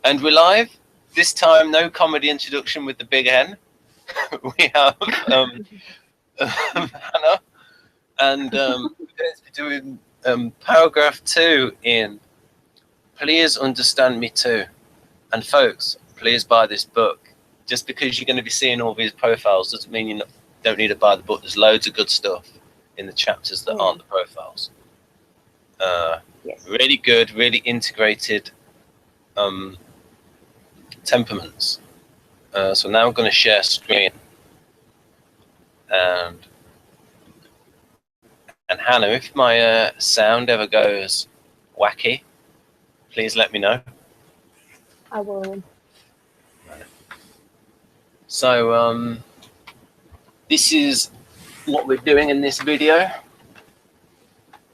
And we're live. This time, no comedy introduction with the big N. We have Hanna, and we're going to be doing paragraph 2 in Please Understand Me Too. And folks, please buy this book. Just because you're going to be seeing all these profiles doesn't mean you don't need to buy the book. There's loads of good stuff in the chapters that aren't the profiles. Yes. Really good, really integrated temperaments. So now I'm going to share screen, and Hanna, if my sound ever goes wacky, please let me know. I will. So this is what we're doing in this video,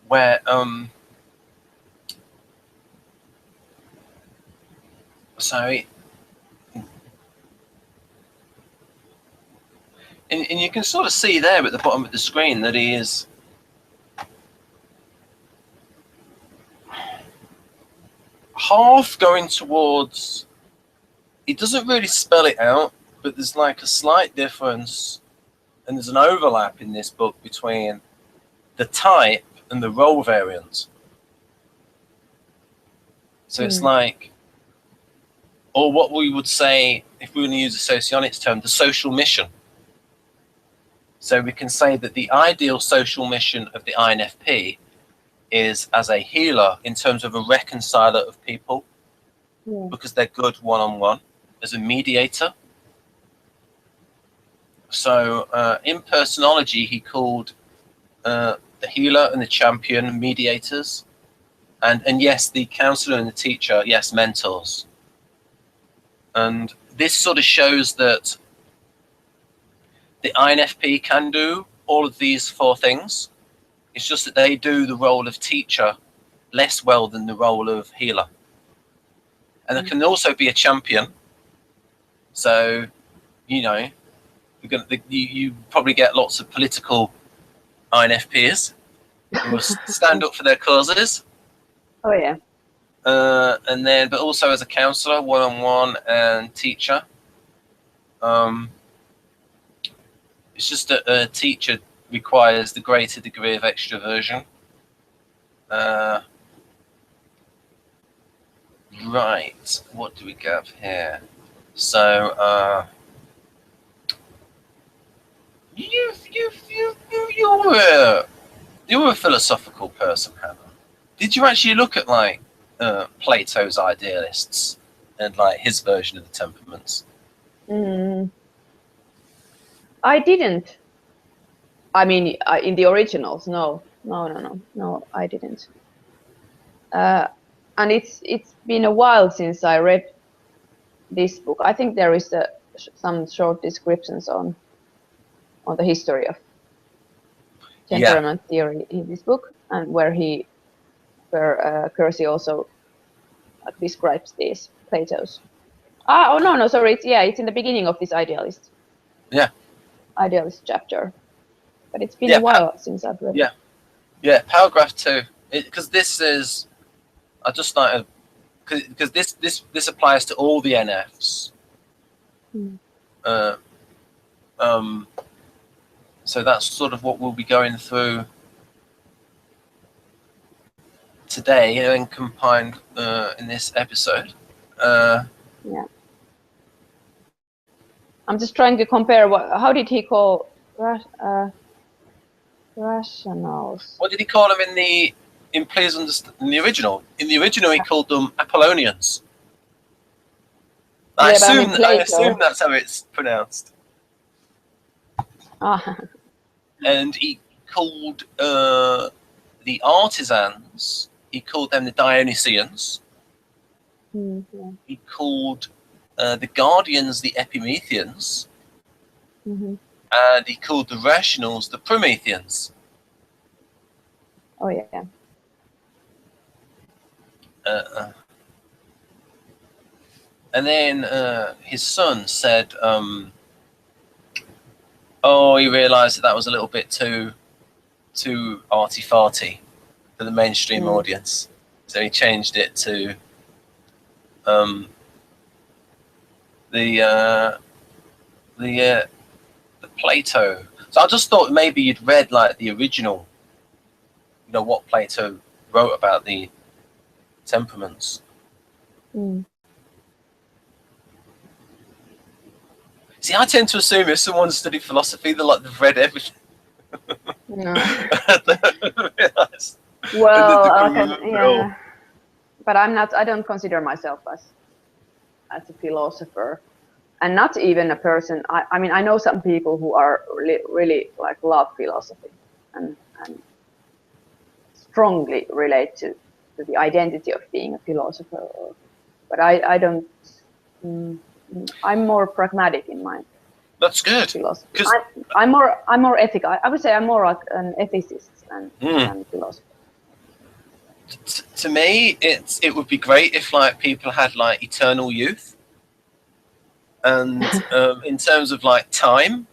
where and you can sort of see there at the bottom of the screen that he is half going towards, he doesn't really spell it out, but there's like a slight difference, and there's an overlap in this book between the type and the role variant. So it's like, or what we would say, if we were going to use a socionics term, the social mission. So we can say that the ideal social mission of the INFP is as a healer in terms of a reconciler of people, because they're good one-on-one, as a mediator. So in personology, he called the healer and the champion mediators, and yes, the counselor and the teacher, yes, mentors. And this sort of shows that the INFP can do all of these 4 things. It's just that they do the role of teacher less well than the role of healer. And there can also be a champion. So, you know, you probably get lots of political INFPs who will stand up for their causes. Oh yeah. And then, but also as a counselor, one-on-one, and teacher. It's just that a teacher requires the greater degree of extroversion. Right, what do we have here? So, you're a philosophical person, Hanna. Did you actually look at like Plato's idealists and like his version of the temperaments? I didn't. I mean, in the originals, no, I didn't. And it's been a while since I read this book. I think there is some short descriptions on the history of temperament theory in this book, and where Keirsey also describes these Plato's. Oh no, sorry. It's in the beginning of this idealist. Yeah. Idealist chapter, but it's been a while since I've read it. Yeah, paragraph 2, because this is, I just started, because this applies to all the NFs. So that's sort of what we'll be going through today, and combined in this episode. Yeah. I'm just trying to compare how did he call rationals? What did he call them in Please Understand, in the original? In the original, he called them Apollonians. I assume that's how it's pronounced. And he called the artisans, he called them the Dionysians. He called the guardians the Epimethians, and he called the rationals the Prometheans. Oh yeah. And then his son said, he realised that was a little bit too arty-farty for the mainstream audience, so he changed it to the Plato. So I just thought maybe you'd read like the original, you know, what Plato wrote about the temperaments. See, I tend to assume if someone studied philosophy, they've read everything. No. Well, yeah, but I'm not. I don't consider myself as a philosopher, and not even a person. I mean, I know some people who are really like love philosophy and strongly relate to the identity of being a philosopher. But I don't. I'm more pragmatic in my. That's good. Philosophy. I'm more ethical. I would say I'm more like an ethicist than a philosopher. To me, it would be great if like people had like eternal youth, and in terms of like time.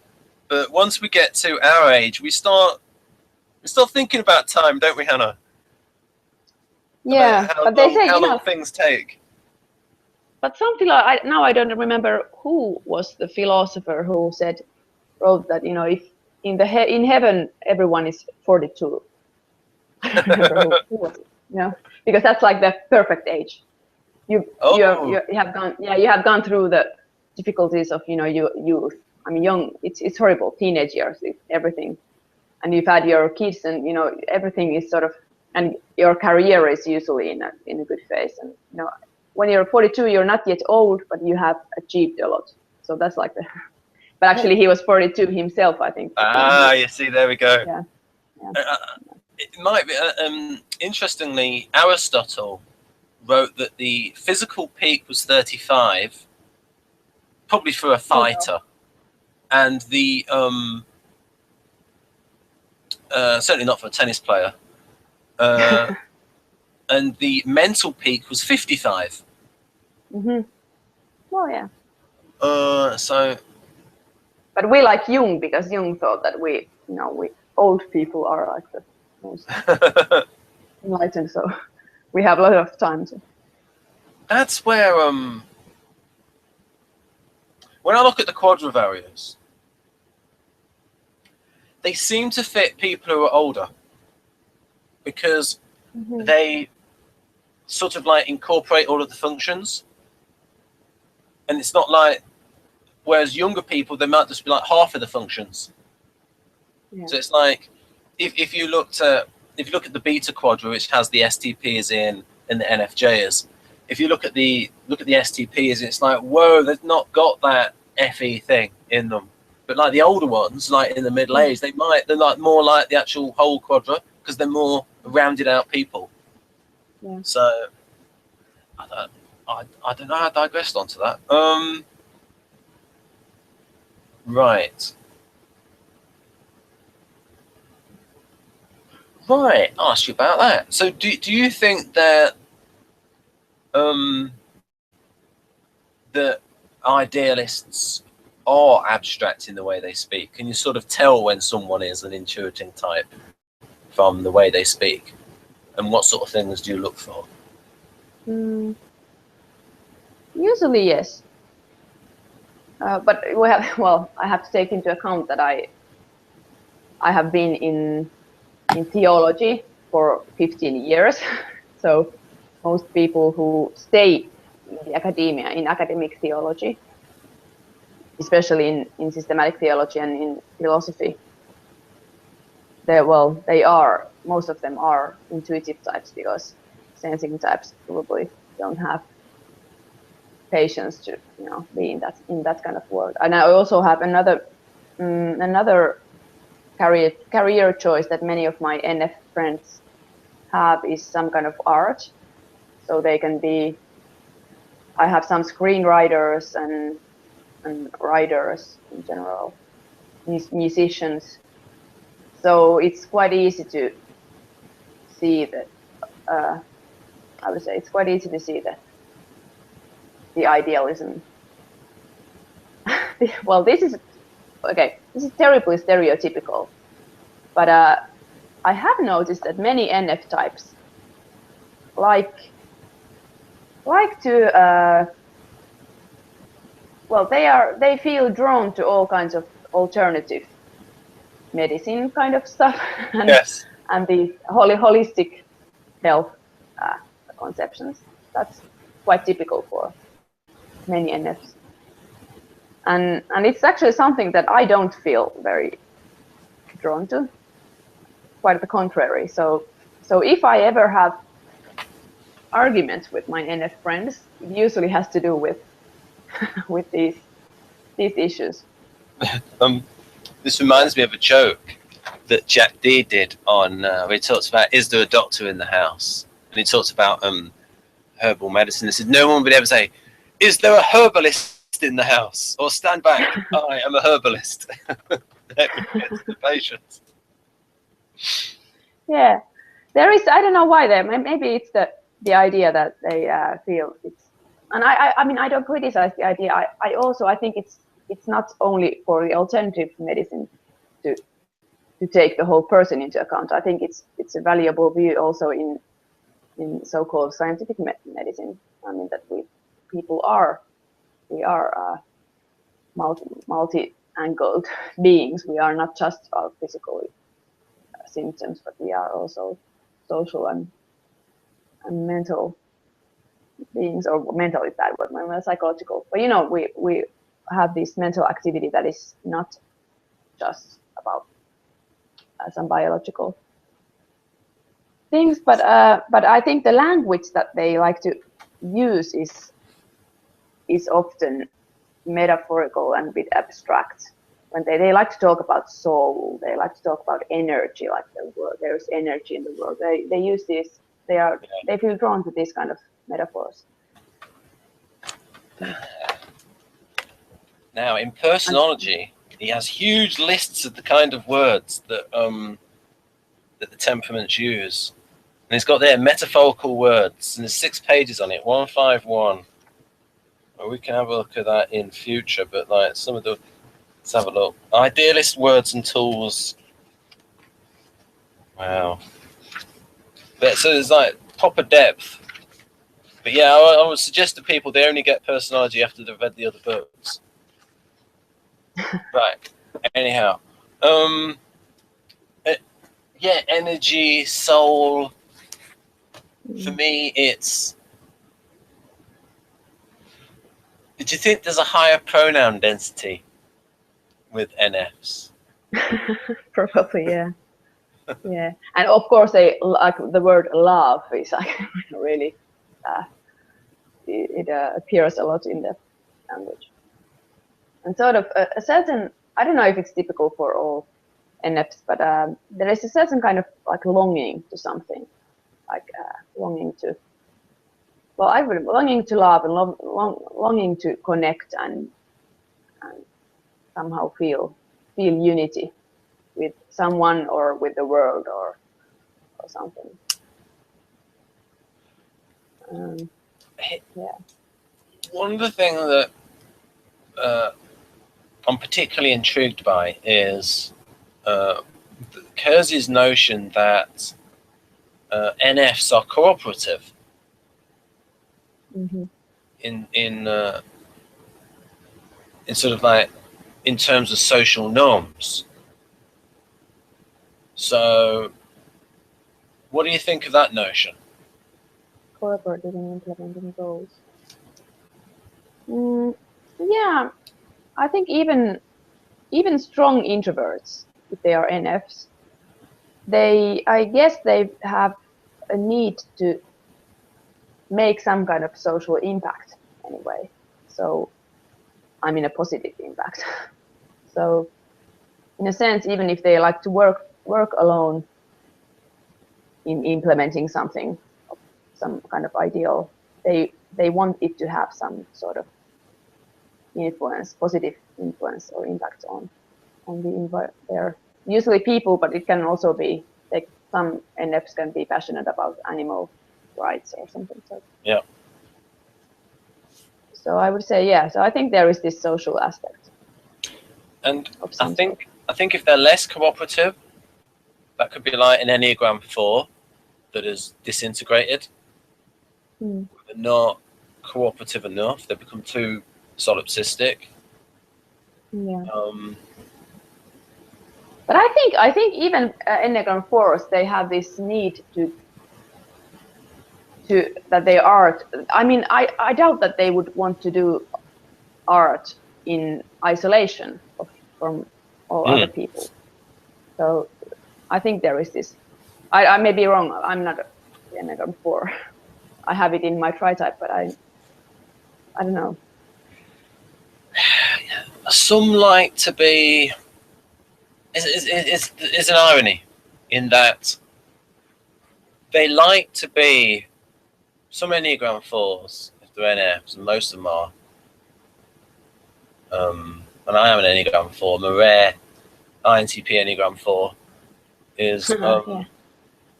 But once we get to our age, we start thinking about time, don't we, Hannah? Yeah, but they say how long things take. But something like now I don't remember who was the philosopher who wrote that, you know, if in heaven everyone is 42. I don't remember who was it, you know, because that's like the perfect age. You have gone through the difficulties of, you know, youth. I mean, young. It's horrible, teenage years, everything, and you've had your kids, and you know everything is sort of, and your career is usually in a good phase, and you know. When you're 42, you're not yet old, but you have achieved a lot. So that's like the. But actually, he was 42 himself, I think. You see, there we go. Yeah. It might be. Interestingly, Aristotle wrote that the physical peak was 35, probably for a fighter, and the certainly not for a tennis player. And the mental peak was 55. Well, yeah. So. But we like Jung because Jung thought that we old people are like the most enlightened, so we have a lot of time to. That's where when I look at the quadrivaryos, they seem to fit people who are older because they sort of like incorporate all of the functions, and it's not like, whereas younger people, they might just be like half of the functions. Yeah. So it's like if you look at the beta quadra, which has the STPs in and the NFJs, if you look at the STPs, it's like, whoa, they've not got that FE thing in them. But like the older ones, like in the middle age, they're like more like the actual whole quadra because they're more rounded out people. Yeah. So I don't know. I digressed onto that. Right. I'll ask you about that. So do you think that the idealists are abstract in the way they speak? Can you sort of tell when someone is an intuiting type from the way they speak? And what sort of things do you look for? Usually, yes. But I have to take into account that I have been in theology for 15 years. So most people who stay in the academia, in academic theology, especially in systematic theology and in philosophy, most of them are intuitive types, because sensing types probably don't have patience to be in that kind of world. And I also have another career choice that many of my NF friends have is some kind of art. So they can be. I have some screenwriters and writers in general, musicians. So it's quite easy to see that. I would say it's quite easy to see that the idealism. Well, this is terribly stereotypical, but I have noticed that many NF types like to well, they feel drawn to all kinds of alternative medicine kind of stuff, and Yes. and these holistic health conceptions. That's quite typical for many NFs, and it's actually something that I don't feel very drawn to. Quite the contrary. So if I ever have arguments with my NF friends, it usually has to do with with these issues. This reminds me of a joke that Jack D did on where he talks about, is there a doctor in the house? And he talks about herbal medicine. He said no one would ever say, is there a herbalist in the house? Or stand back, I am a herbalist. The patients. Yeah, there is. I don't know why. Maybe it's the idea that they feel it's. And I mean, I don't criticize the idea. I think it's not only for the alternative medicine to take the whole person into account. I think it's a valuable view also in so-called scientific medicine. I mean that we are multi-angled beings. We are not just our physical symptoms, but we are also social and mental beings, or mental is bad word, we're psychological. But we have this mental activity that is not just about some biological things, but I think the language that they like to use is often metaphorical and a bit abstract. When they like to talk about soul, they like to talk about energy, like there's energy in the world. They use this. They feel drawn to these kind of metaphors. Now, in personology, he has huge lists of the kind of words that that the temperaments use, and he's got their metaphorical words, and there's 6 pages on it, 151. Well, we can have a look at that in future, but like some of the. Let's have a look. Idealist words and tools. Wow. But, so there's like proper depth. But yeah, I would suggest to people they only get personology after they've read the other books. Right. Anyhow, yeah, energy, soul. For me, it's. Did you think there's a higher pronoun density with NFs? Probably, yeah. Yeah, and of course they like the word love is like really it appears a lot in the language, and sort of a certain, I don't know if it's typical for all NFs, but there is a certain kind of like longing to something, like longing to, well, I would longing to love and longing to connect and somehow feel unity with someone or with the world or something. Yeah. One of the things that I'm particularly intrigued by is Keirsey's notion that NFs are cooperative in sort of like in terms of social norms. So, what do you think of that notion? Cooperative in implementing goals. Yeah, I think even strong introverts, if they are NFs, I guess they have a need to make some kind of social impact anyway. So, I mean a positive impact. So, in a sense, even if they like to work alone in implementing something, some kind of ideal, they want it to have some sort of influence, positive influence or impact on their usually people, but it can also be like some NFs can be passionate about animal rights or something. So yeah. So I would say yeah. So I think there is this social aspect. And I think if they're less cooperative, that could be like an Enneagram 4 that is disintegrated. They're not cooperative enough. They become too solipsistic. Yeah. But I think even Enneagram 4s, they have this need to that they art. I mean, I doubt that they would want to do art in isolation from all other people. So I think there is this. I may be wrong. I'm not Enneagram 4. I have it in my tri-type, but I don't know. Some like to be. It's an irony in that they like to be. Some Enneagram 4s, if they're NFs, and most of them are. And I am an Enneagram 4. I'm a rare INTP Enneagram 4. Is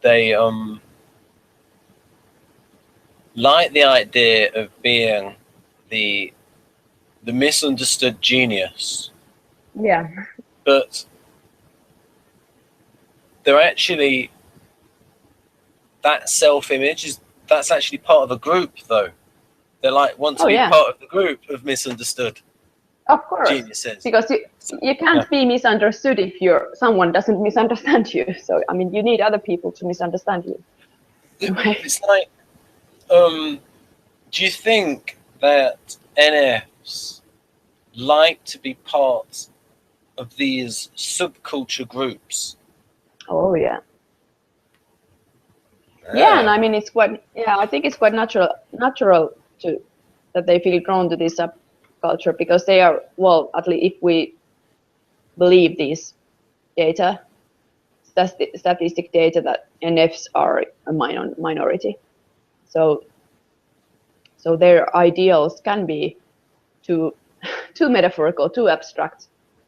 they like the idea of being the misunderstood genius. Yeah. But they're actually, that self-image that's actually part of a group, though. They like want to be part of the group of misunderstood. Of course, geniuses. Because you can't be misunderstood if someone doesn't misunderstand you. So I mean, you need other people to misunderstand you. It's like, do you think that NFs like to be part of these subculture groups? Oh yeah. Yeah, and I mean it's quite. Yeah, I think it's quite natural that they feel drawn to this subculture because they are, well, at least if we believe these data, statistic data, that NFs are a minority. So their ideals can be too metaphorical, too abstract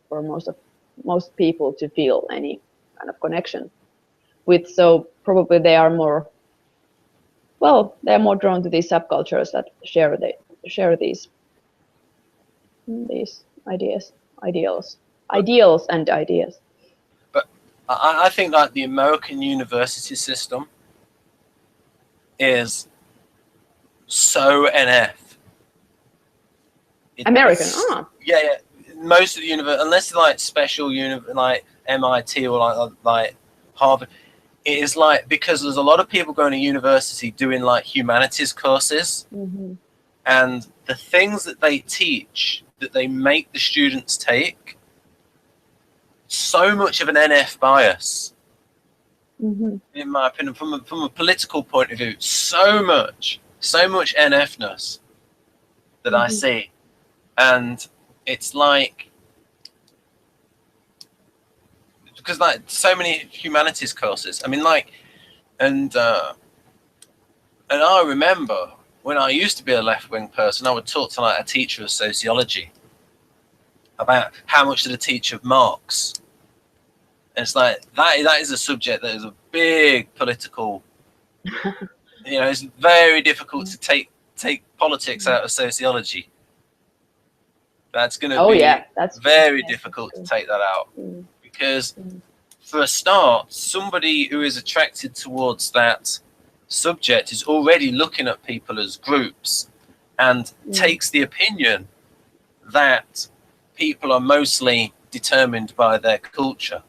for most people to feel any kind of connection with. So probably they are more, well, they're more drawn to these subcultures that share these ideals and ideas. But I think that the American university system is so NF. American, Yeah. Most of the unless it's like special like MIT or like Harvard, it is like, because there's a lot of people going to university doing like humanities courses, and the things that they teach, that they make the students take, so much of an NF bias, in my opinion, from a political point of view, so much NFness that I see. And it's like, because like so many humanities courses, I mean, like, and I remember when I used to be a left-wing person, I would talk to like a teacher of sociology about how much did a teach of Marx. And it's like that is a subject that is a big political. It's very difficult to take politics out of sociology. That's going to be very difficult to take that out, because for a start, somebody who is attracted towards that subject is already looking at people as groups and takes the opinion that people are mostly determined by their culture.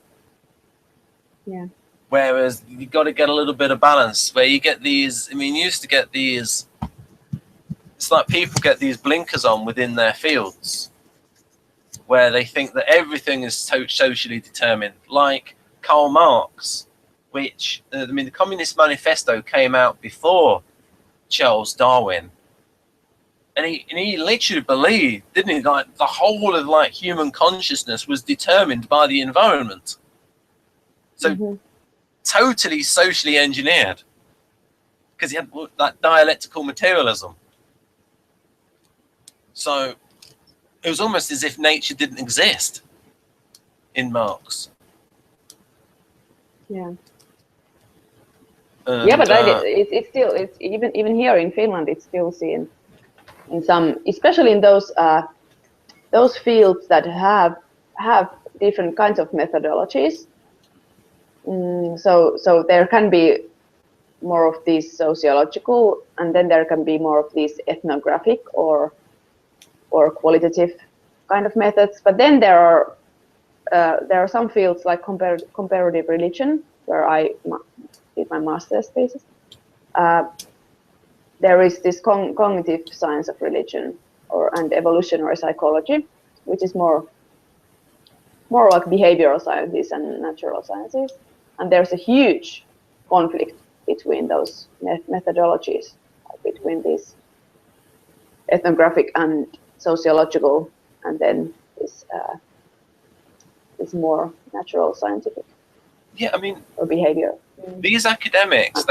Yeah. Whereas you've got to get a little bit of balance where you get these, I mean, you used to get these, it's like people get these blinkers on within their fields where they think that everything is socially determined, like Karl Marx, which, I mean, the Communist Manifesto came out before Charles Darwin. And he literally believed, didn't he, like the whole of like human consciousness was determined by the environment. So totally socially engineered, because he had that dialectical materialism. So it was almost as if nature didn't exist in Marx. Yeah. And, yeah, but it's still, it's even here in Finland, it's still seen in some, especially in those fields that have different kinds of methodologies. So there can be more of these sociological, and then there can be more of these ethnographic or or qualitative kind of methods. But then there are some fields like comparative religion, where I did my master's thesis. There is this cognitive science of religion and evolutionary psychology, which is more like behavioral sciences and natural sciences. And there's a huge conflict between those methodologies, between these ethnographic and sociological, and then this more natural scientific. Yeah, I mean, or behavior. These academics,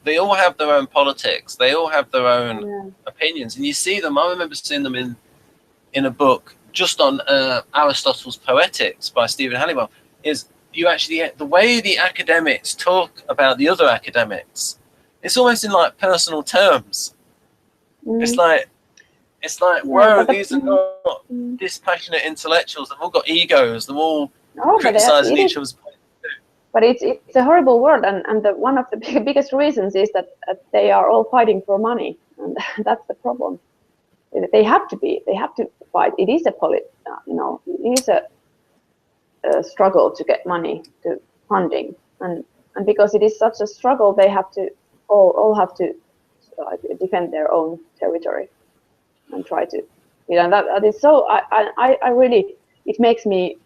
they all have their own politics. They all have their own opinions, and you see them. I remember seeing them in a book just on Aristotle's Poetics by Stephen Halliwell. Is you actually the way the academics talk about the other academics, it's almost in like personal terms. It's like whoa, these are not dispassionate intellectuals. They've all got egos. They're all criticizing each other's. But it's a horrible word, and one of the biggest reasons is that they are all fighting for money, and that's the problem. They have to fight. It is it is a struggle to get money, to funding, and because it is such a struggle, they have to all have to defend their own territory and try to, that is so. I really, it makes me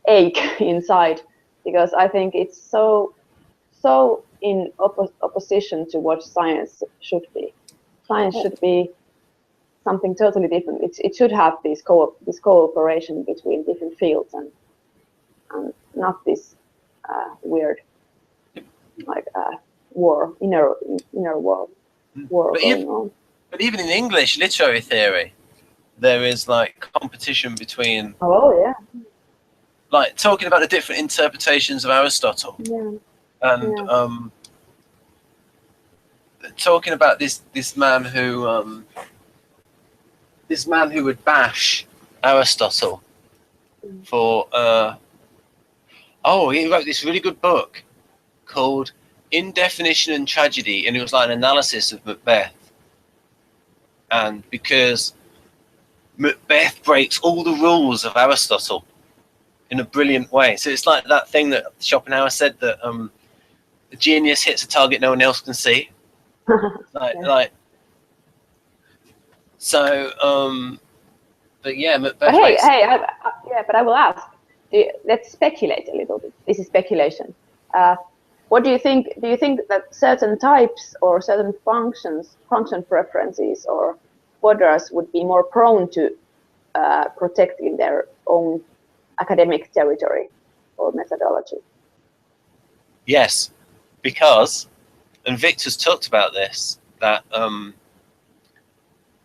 ache inside. Because I think it's so in opposition to what science should be. Science should be something totally different. It should have this cooperation between different fields and not this weird like war, inner war going on. But even in English literary theory, there is like competition between. Oh yeah. Like talking about the different interpretations of Aristotle, and talking about this man who would bash Aristotle for he wrote this really good book called Indefinition and Tragedy, and it was like an analysis of Macbeth, and because Macbeth breaks all the rules of Aristotle in a brilliant way. So it's like that thing that Schopenhauer said, that the genius hits a target no one else can see. But yeah, Macbeth. But but I will ask. Let's speculate a little bit. This is speculation. What do you think? Do you think that certain types or certain function preferences or quadras would be more prone to protecting their own academic territory or methodology? Yes, because, and Victor's talked about this, that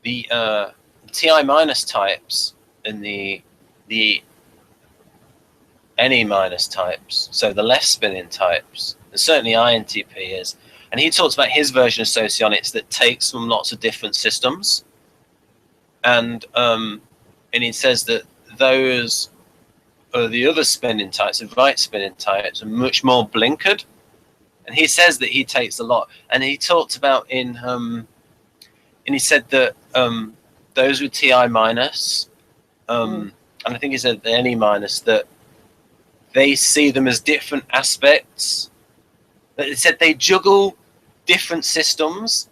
the Ti minus types and the Ne minus types, so the left spinning types, and certainly INTP is, and he talks about his version of socionics that takes from lots of different systems, and he says that those the other spinning types, the right spinning types, are much more blinkered, and he says that he takes a lot. And he talked about and he said that those with Ti minus, and I think he said the Ne minus, that they see them as different aspects. But he said they juggle different systems,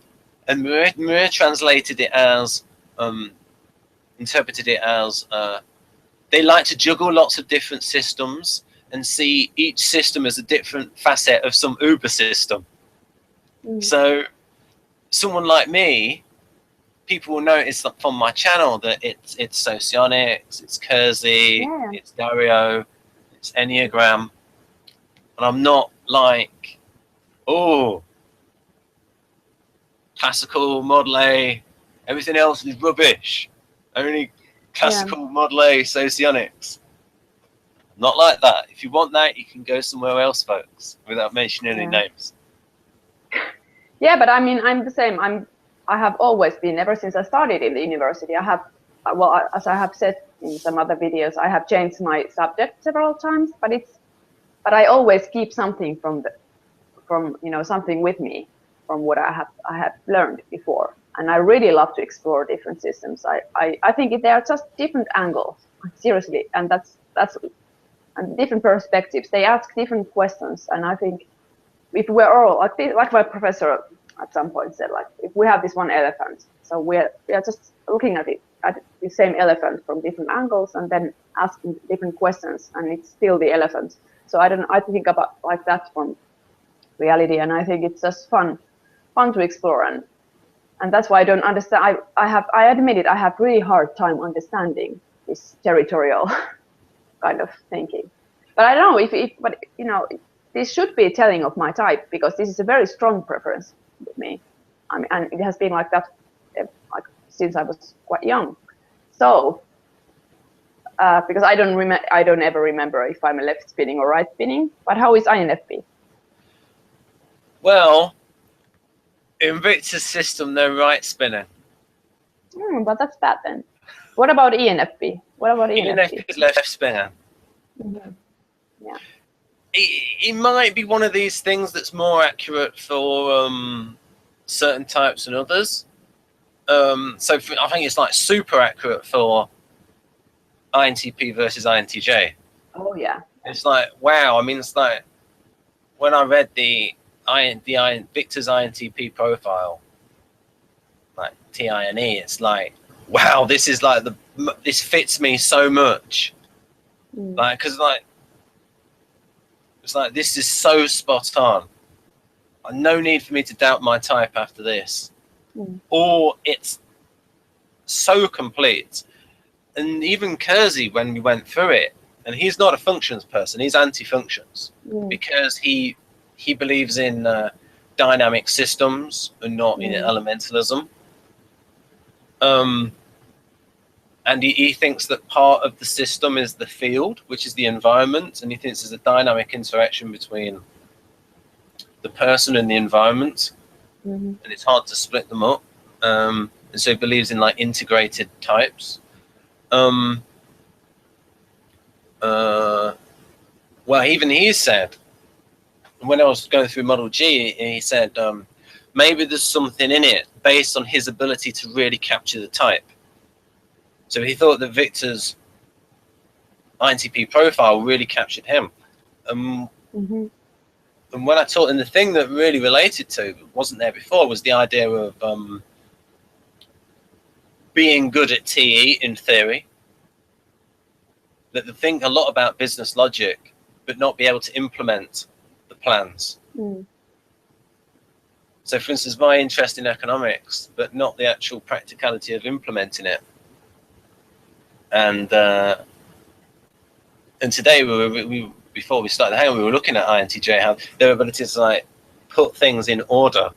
and Maria translated it as interpreted it as. They like to juggle lots of different systems and see each system as a different facet of some Uber system. So someone like me, people will notice that from my channel that it's socionics, it's Keirsey, it's Dario, it's Enneagram. And I'm not like, classical Model A, everything else is rubbish. Only classical Model A socionics. Not like that. If you want that, you can go somewhere else, folks, without mentioning any names. Yeah, but I mean, I'm the same. I have always been, ever since I started in the university, I have, as I have said in some other videos, I have changed my subject several times, but I always keep something from something with me from what I have learned before. and I really love to explore different systems. I think they are just different angles, seriously, and that's and different perspectives. They ask different questions, and I think if we're all like my professor at some point said, like if we have this one elephant, so we are just looking at the same elephant from different angles and then asking different questions, and it's still the elephant. So I think about like that from reality, and I think it's just fun to explore, and that's why I don't understand. I admit it, I have really hard time understanding this territorial kind of thinking. But I don't know but you know, this should be telling of my type, because this is a very strong preference with me. I mean, and it has been like that like since I was quite young. So because I don't ever remember if I'm a left spinning or right spinning. But how is INFP? Well, in Victor's system, they're right spinning. But that's bad then. What about ENFP? ENFP is left spinning. Yeah. It might be one of these things that's more accurate for certain types than others. So I think it's like super accurate for INTP versus INTJ. Oh yeah. It's like, wow. I mean, it's like when I read the Victor's INTP profile, like TINE, it's like, wow, this is like this fits me so much. Like, because like it's like, this is so spot on. No need for me to doubt my type after this. Or it's so complete. And even Keirsey, when we went through it, and he's not a functions person, he's anti-functions, because he believes in dynamic systems and not in elementalism. And he thinks that part of the system is the field, which is the environment, and he thinks there's a dynamic interaction between the person and the environment, and it's hard to split them up. And so he believes in like integrated types. Well, even he said, when I was going through Model G, he said maybe there's something in it based on his ability to really capture the type. So he thought that Victor's INTP profile really captured him. And when I taught him, the thing that really related to, wasn't there before, was the idea of being good at TE in theory. That they think a lot about business logic, but not be able to implement the plans. So for instance, my interest in economics, but not the actual practicality of implementing it. And today we before we started the hangout, we were looking at INTJ, how their ability to like put things in order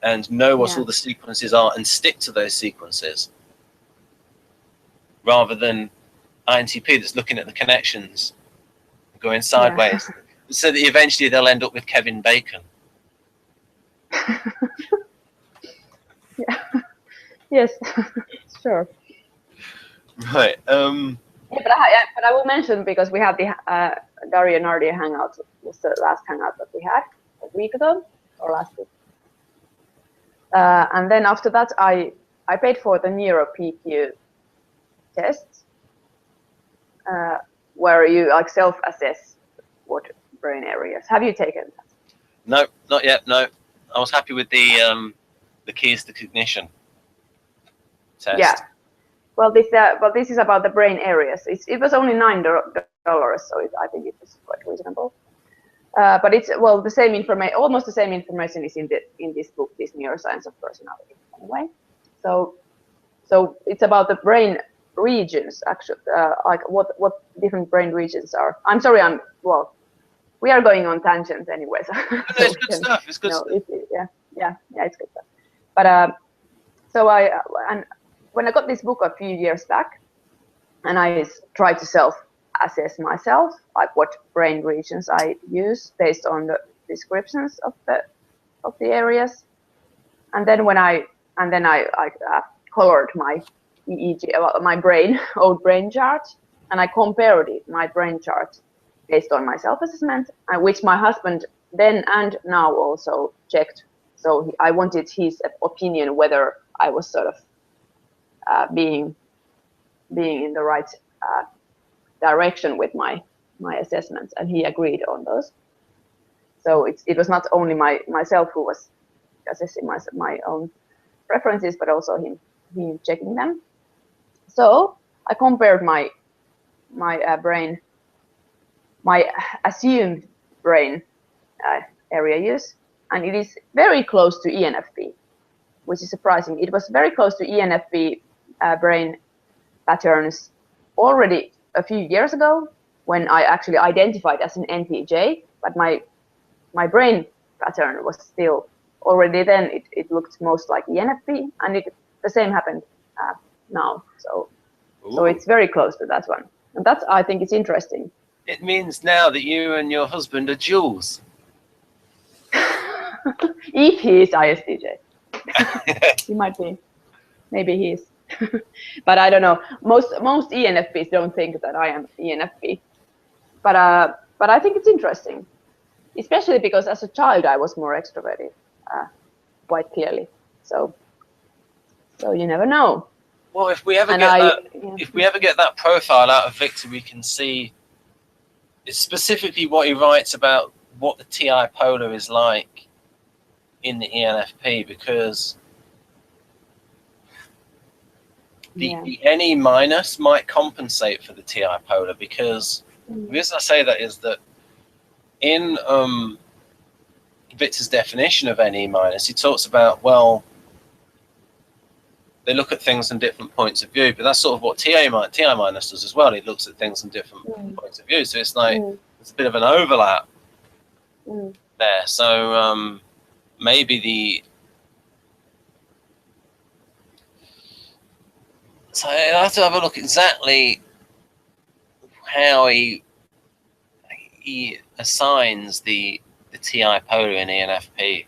and know what all the sequences are and stick to those sequences, rather than INTP that's looking at the connections, going sideways, so that eventually they'll end up with Kevin Bacon. Yes, sure. Right. But I will mention, because we have the Daria Nardia hangout, was the last hangout that we had a week ago or last week. And then after that, I paid for the Neuro PQ test, where you like self-assess what brain areas. Have you taken that? No, not yet. No, I was happy with the keys to cognition test. Yeah. Well, this is about the brain areas. It was only $9, so I think it was quite reasonable. But it's the same information, almost the same information is in this book, this Neuroscience of Personality, anyway. So it's about the brain regions, actually, like what different brain regions are. I'm sorry, we are going on tangents anyway. So, it's good stuff. It's good stuff. Yeah, it's good stuff. But and when I got this book a few years back, and I tried to self-assess myself, like what brain regions I use based on the descriptions of the areas, and then I colored my EEG, my old brain chart, and I compared my brain chart based on my self-assessment, which my husband then and now also checked So I wanted his opinion whether I was sort of being in the right direction with my assessments, and he agreed on those. So it was not only myself who was assessing my own preferences, but also him checking them. So I compared my brain, my assumed brain area use, and it is very close to INFP, which is surprising. It was very close to INFP brain patterns already a few years ago when I actually identified as an NTJ, but my brain pattern was still already then. It looked most like ENFP, and the same happened now. So it's very close to that one, and that's, I think it's interesting. It means now that you and your husband are duals. If he is ISTJ. He might be. Maybe he is. But I don't know. Most ENFPs don't think that I am ENFP. But I think it's interesting, especially because as a child I was more extroverted, quite clearly. So you never know. Well, if we ever get that profile out of Victor, we can see specifically what he writes about what the TI polar is like in the ENFP, because the NE minus might compensate for the TI polar, because the reason I say that is that in Victor's definition of NE minus, he talks about, well, they look at things from different points of view, but that's sort of what TI minus does as well. It looks at things from different points of view. So it's like it's a bit of an overlap there. So maybe so I have to have a look exactly how he assigns the TI polar in ENFP.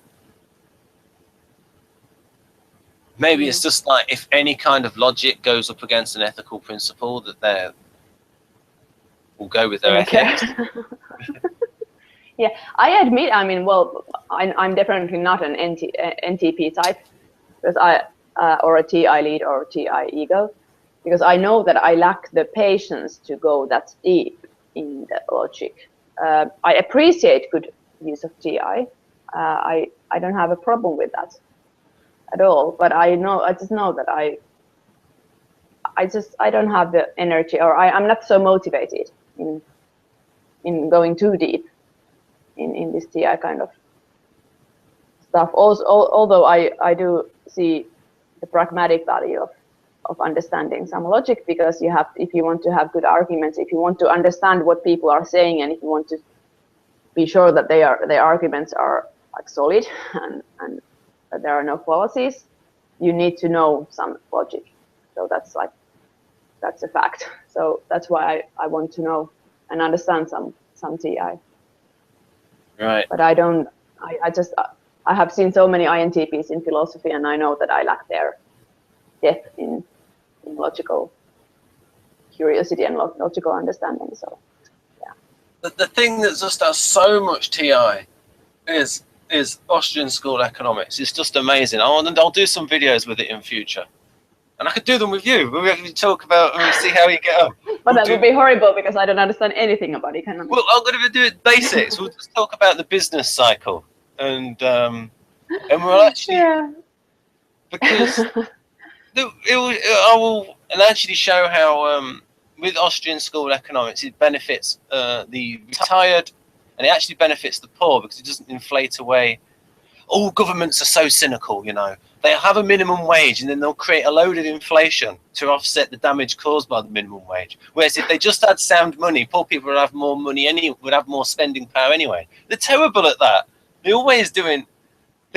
Maybe it's just like if any kind of logic goes up against an ethical principle, that they will go with their ethics. Yeah, I admit. I mean, well, I'm definitely not an NTP type, because or a TI lead or TI ego, because I know that I lack the patience to go that deep in the logic. I appreciate good use of TI. I don't have a problem with that at all, but I just know that I don't have the energy, or I'm not so motivated in going too deep in this TI kind of stuff. Also, although I do see the pragmatic value of understanding some logic, because if you want to have good arguments, if you want to understand what people are saying, and if you want to be sure that their arguments are like solid and that there are no fallacies, you need to know some logic. So that's a fact. So that's why I want to know and understand some TI. Right. But I have seen so many INTPs in philosophy, and I know that I lack their depth in logical curiosity and logical understanding. So yeah. The thing that just does so much TI is Austrian school economics. It's just amazing. I'll do some videos with it in future, and I could do them with you. We'll actually talk about and see how you get on. But that would be horrible, because I don't understand anything about economics. Well, I'm going to do it basics. We'll just talk about the business cycle, and we'll actually because I will actually show how with Austrian school economics it benefits the retired. And it actually benefits the poor, because it doesn't inflate away. All governments are so cynical, you know. They'll have a minimum wage, and then they'll create a load of inflation to offset the damage caused by the minimum wage. Whereas if they just had sound money, poor people would have more money, would have more spending power anyway. They're terrible at that. They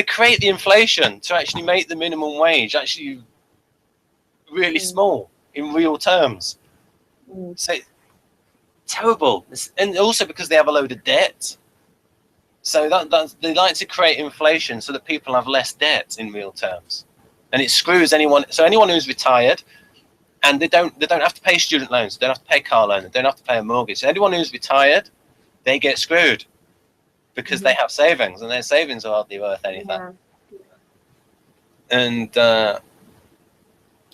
create the inflation to actually make the minimum wage actually really small in real terms. So terrible. And also because they have a load of debt, so that they like to create inflation so that people have less debt in real terms, and it screws anyone. So anyone who's retired, and they don't have to pay student loans, they don't have to pay car loans, they don't have to pay a mortgage. So anyone who's retired, they get screwed because they have savings, and their savings are hardly worth anything. And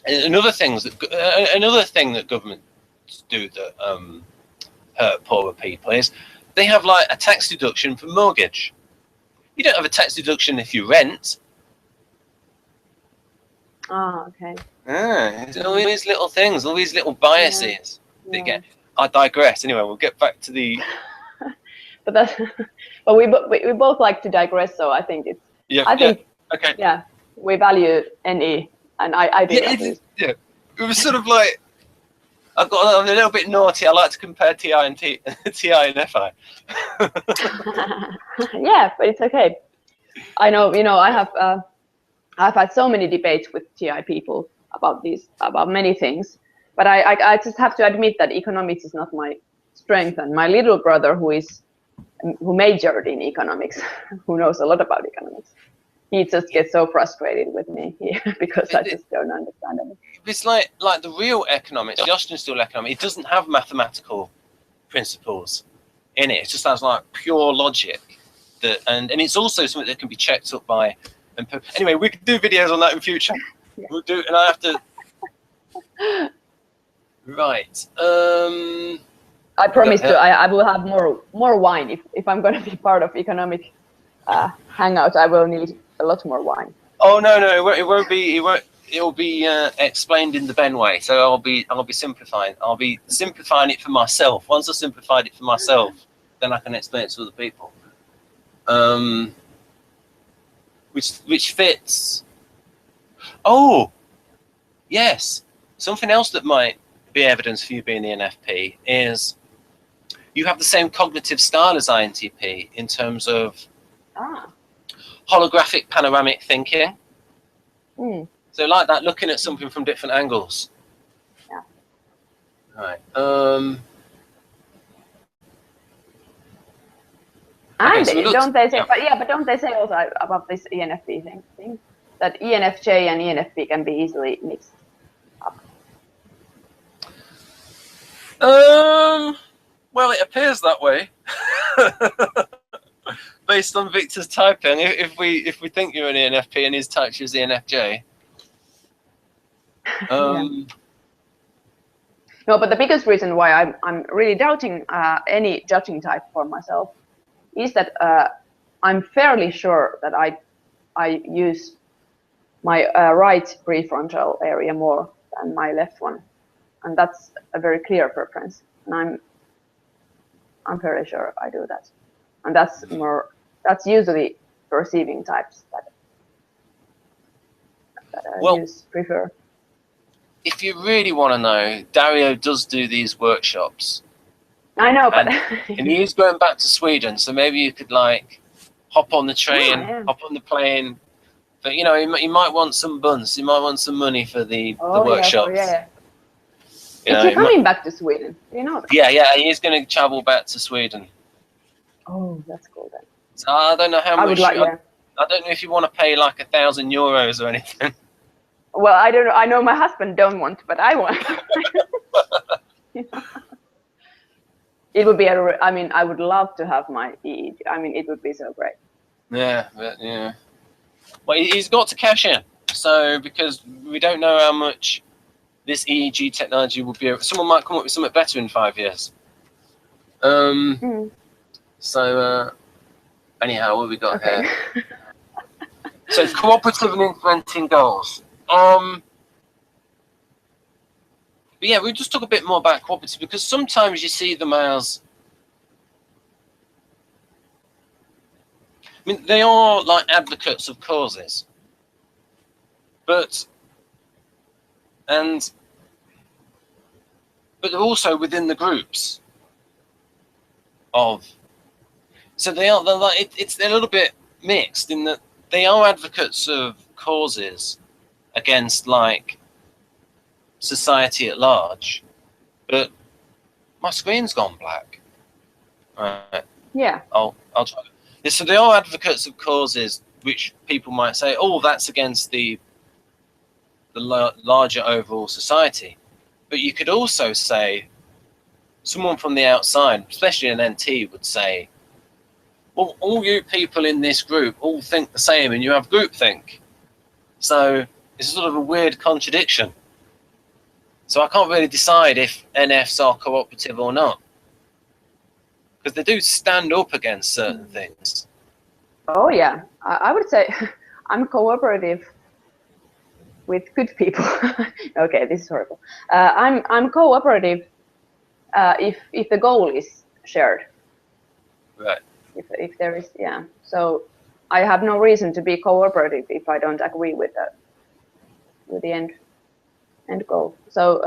another thing that governments do that hurt poorer people is they have like a tax deduction for mortgage. You don't have a tax deduction if you rent. Ah, okay. All these little things, all these little biases that you get. I digress. Anyway, we'll get back to the. But that's. But we both like to digress, so I think it's. Yeah. I think. Okay. Yeah, we value NE, and I do. Yeah. It was sort of like. I'm a little bit naughty. I like to compare TI and TI and FI. Yeah, but it's okay. I know. I've had so many debates with TI people about many things, but I just have to admit that economics is not my strength. And my little brother, who majored in economics, who knows a lot about economics, he just gets so frustrated with me because I just don't understand it. It's like the real economics, the Austrian style economics, it doesn't have mathematical principles in it. It just has like pure logic, and it's also something that can be checked up by. Anyway, we could do videos on that in future. Yeah. We'll do, and I have to. Right. I promise I will have more wine if I'm going to be part of economic hangout. I will need a lot more wine. Oh no, it won't be. It'll be explained in the Ben way. So I'll be simplifying. I'll be simplifying it for myself. Once I've simplified it for myself, then I can explain it to other people. Which fits. Oh, yes. Something else that might be evidence for you being the NFP is you have the same cognitive style as INTP in terms of holographic panoramic thinking. So like that, looking at something from different angles. Yeah. Right. And okay, so don't they say? Yeah. But don't they say also about this ENFP thing that ENFJ and ENFP can be easily mixed up? Well, it appears that way. Based on Victor's typing, if we think you're an ENFP and his type is ENFJ. No, but the biggest reason why I'm really doubting any judging type for myself is that I'm fairly sure that I use my right prefrontal area more than my left one, and that's a very clear preference. And I'm fairly sure I do that, and that's usually perceiving types that I prefer. If you really want to know, Dario does do these workshops. I know, but and he's going back to Sweden, so maybe you could like hop on the train, hop on the plane. But you know, he might want some buns. He might want some money for the workshops. Yeah. Is he coming back to Sweden? Do you know that? Yeah, he's going to travel back to Sweden. Oh, that's cool then. So I don't know how much. I don't know if you want to pay like €1,000 or anything. Well, I don't know. I know my husband don't want, but I want. It would be I would love to have my EEG. I mean, it would be so great. Yeah. Well, he's got to cash in. So because we don't know how much this EEG technology will be. Someone might come up with something better in 5 years. So anyhow, what have we got here? So cooperative and implementing goals. But yeah, we'll just talk a bit more about cooperative because sometimes you see them as, I mean, they are like advocates of causes, but they're also within the groups of. So they're a little bit mixed in that they are advocates of causes against like society at large, but my screen's gone black. Right. Yeah. I'll try. So they are advocates of causes which people might say, oh, that's against the larger overall society. But you could also say, someone from the outside, especially an NT, would say, well, all you people in this group all think the same and you have groupthink. So it's sort of a weird contradiction. So I can't really decide if NFs are cooperative or not, because they do stand up against certain things. Oh yeah, I would say I'm cooperative with good people. Okay, this is horrible. I'm cooperative if the goal is shared. Right. If there is, yeah. So I have no reason to be cooperative if I don't agree with the end goal. So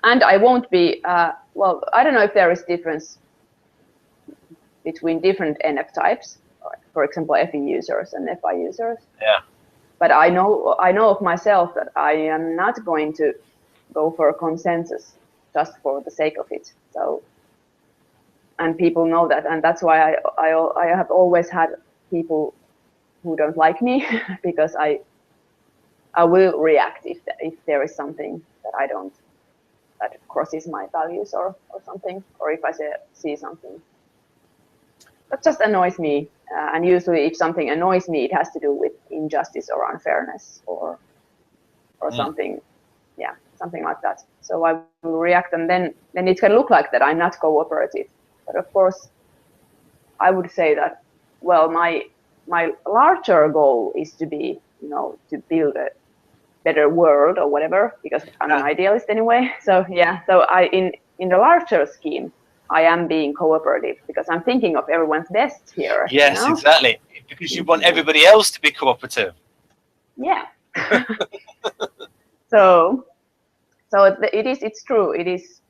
and I won't be. Well, I don't know if there is difference between different NF types. For example, FE users and FI users. Yeah. But I know of myself that I am not going to go for a consensus just for the sake of it. So, and people know that, and that's why I have always had people who don't like me because I will react if there is something that crosses my values or something, or if I see something that just annoys me. And usually if something annoys me, it has to do with injustice or unfairness or something, yeah, something like that. So I will react, and then it can look like that I'm not cooperative. But of course, I would say that, well, my larger goal is to be, to build a better world or whatever, because I'm an idealist anyway. So yeah, so in the larger scheme, I am being cooperative because I'm thinking of everyone's best here. Yes, exactly. Because you want everybody else to be cooperative. Yeah. So it's true. It is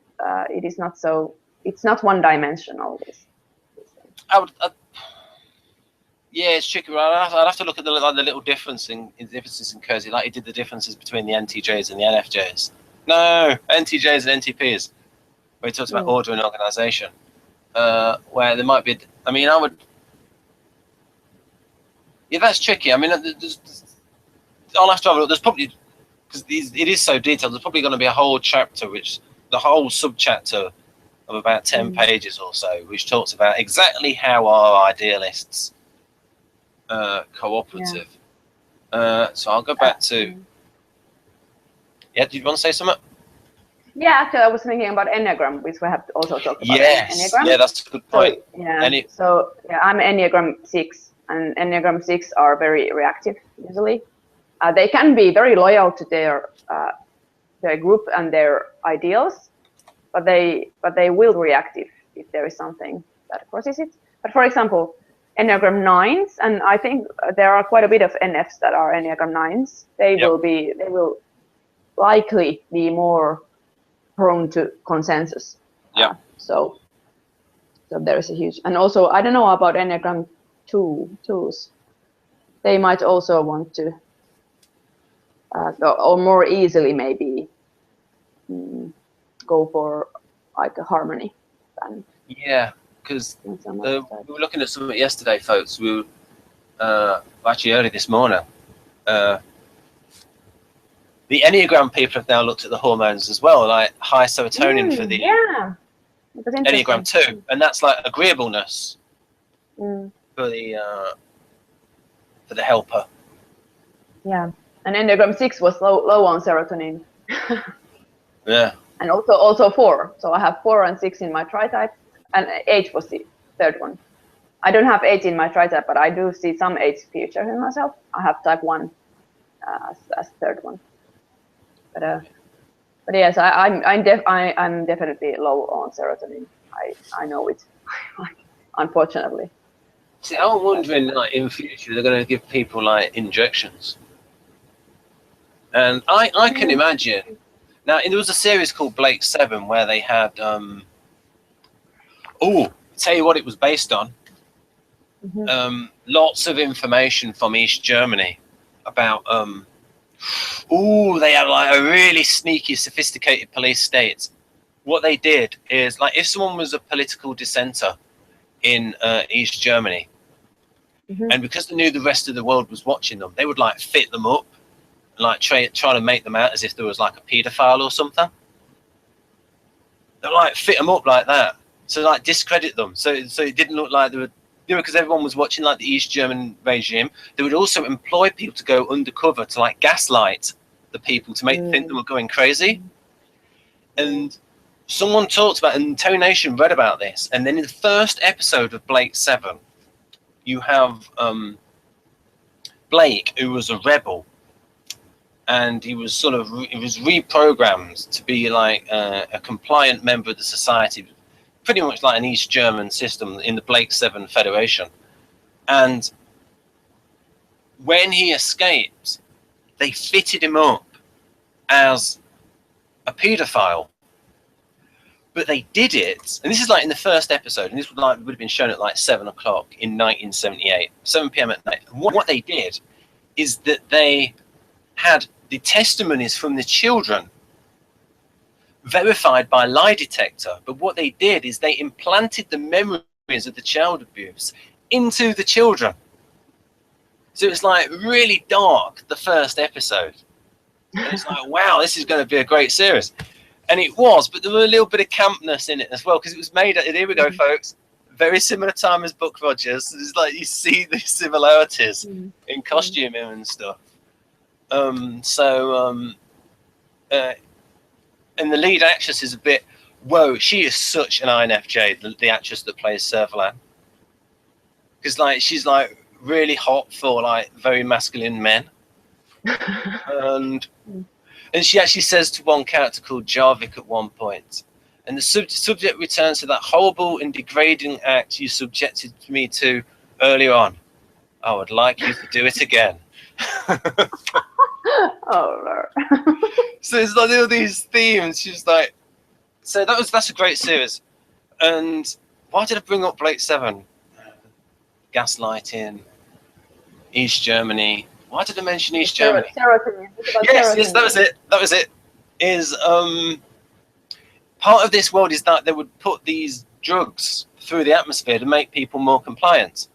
not so. It's not one-dimensional. Yeah, it's tricky. I'd have to look at the little differences in Keirsey, like he did the differences between the NTJs and the NFJs. No, NTJs and NTPs. Where he talks about order and organisation, where there might be. I mean, I would. Yeah, that's tricky. I mean, I'll have to have a look. There's probably, because it is so detailed. There's probably going to be a whole chapter, the whole subchapter of about 10 pages or so, which talks about exactly how our idealists cooperative. Yeah. So I'll go back to. Yeah, did you want to say something? Yeah, actually, I was thinking about Enneagram, which we have to also talk about. Yes, Enneagram. Yeah, that's a good point. So, I'm Enneagram 6, and Enneagram 6 are very reactive usually. They can be very loyal to their group and their ideals, but they will react if there is something that crosses it. But for example, Enneagram 9s, and I think there are quite a bit of NFs that are Enneagram 9s. They will likely be more prone to consensus. Yeah. So there is a huge, and also I don't know about Enneagram 2s. They might also want to, or more easily maybe, go for like a harmony. Yeah, because we were looking at something yesterday, folks. We were actually early this morning. The Enneagram people have now looked at the hormones as well, like high serotonin for the Enneagram 2, and that's like agreeableness for the helper. Yeah, and Enneagram 6 was low on serotonin. Yeah. And also 4. So I have 4 and 6 in my tri-type, and 8 was the third one. I don't have 8 in my tri-type, but I do see some 8 features in myself. I have type 1 as third one. But yes, I'm definitely low on serotonin. I know it, unfortunately. See, I'm wondering, like in future, they're going to give people like injections, and I can imagine. Now, there was a series called Blake 7 where they had. Tell you what it was based on. Lots of information from East Germany about. They had like a really sneaky, sophisticated police state. What they did is, like, if someone was a political dissenter in East Germany, and because they knew the rest of the world was watching them, they would like fit them up, like try to make them out as if there was like a paedophile or something. They like fit them up like that, so like discredit them, so it didn't look like they were because everyone was watching like the East German regime, they would also employ people to go undercover to like gaslight the people to make them think they were going crazy. And someone talked about, and Terry Nation read about this, and then in the first episode of Blake 7, you have Blake, who was a rebel, and he was reprogrammed to be like a compliant member of the society, pretty much like an East German system in the Blake 7 Federation. And when he escaped, they fitted him up as a paedophile. But they did it, and this is like in the first episode, and this would have been shown at like 7 o'clock in 1978, 7 p.m. at night. And what they did is that they had the testimonies from the children verified by lie detector. But what they did is they implanted the memories of the child abuse into the children. So it's like really dark, the first episode. And it's like, wow, this is going to be a great series. And it was, but there was a little bit of campness in it as well, because it was made at, here we go, folks, very similar time as Buck Rogers. It's like you see the similarities in costuming and stuff. And the lead actress is a bit, whoa, she is such an INFJ, the actress that plays Servalan. Because like she's like really hot for like very masculine men. And she actually says to one character called Jarvik at one point, and the subject returns to that horrible and degrading act you subjected me to earlier on. I would like you to do it again. Oh Lord. So it's like all these themes. She's like, so that's a great series. And why did I bring up Blake 7? Gaslighting, East Germany. Why did I mention East Germany? Serotonin. Yes, that was it. That was it. Is part of this world is that they would put these drugs through the atmosphere to make people more compliant.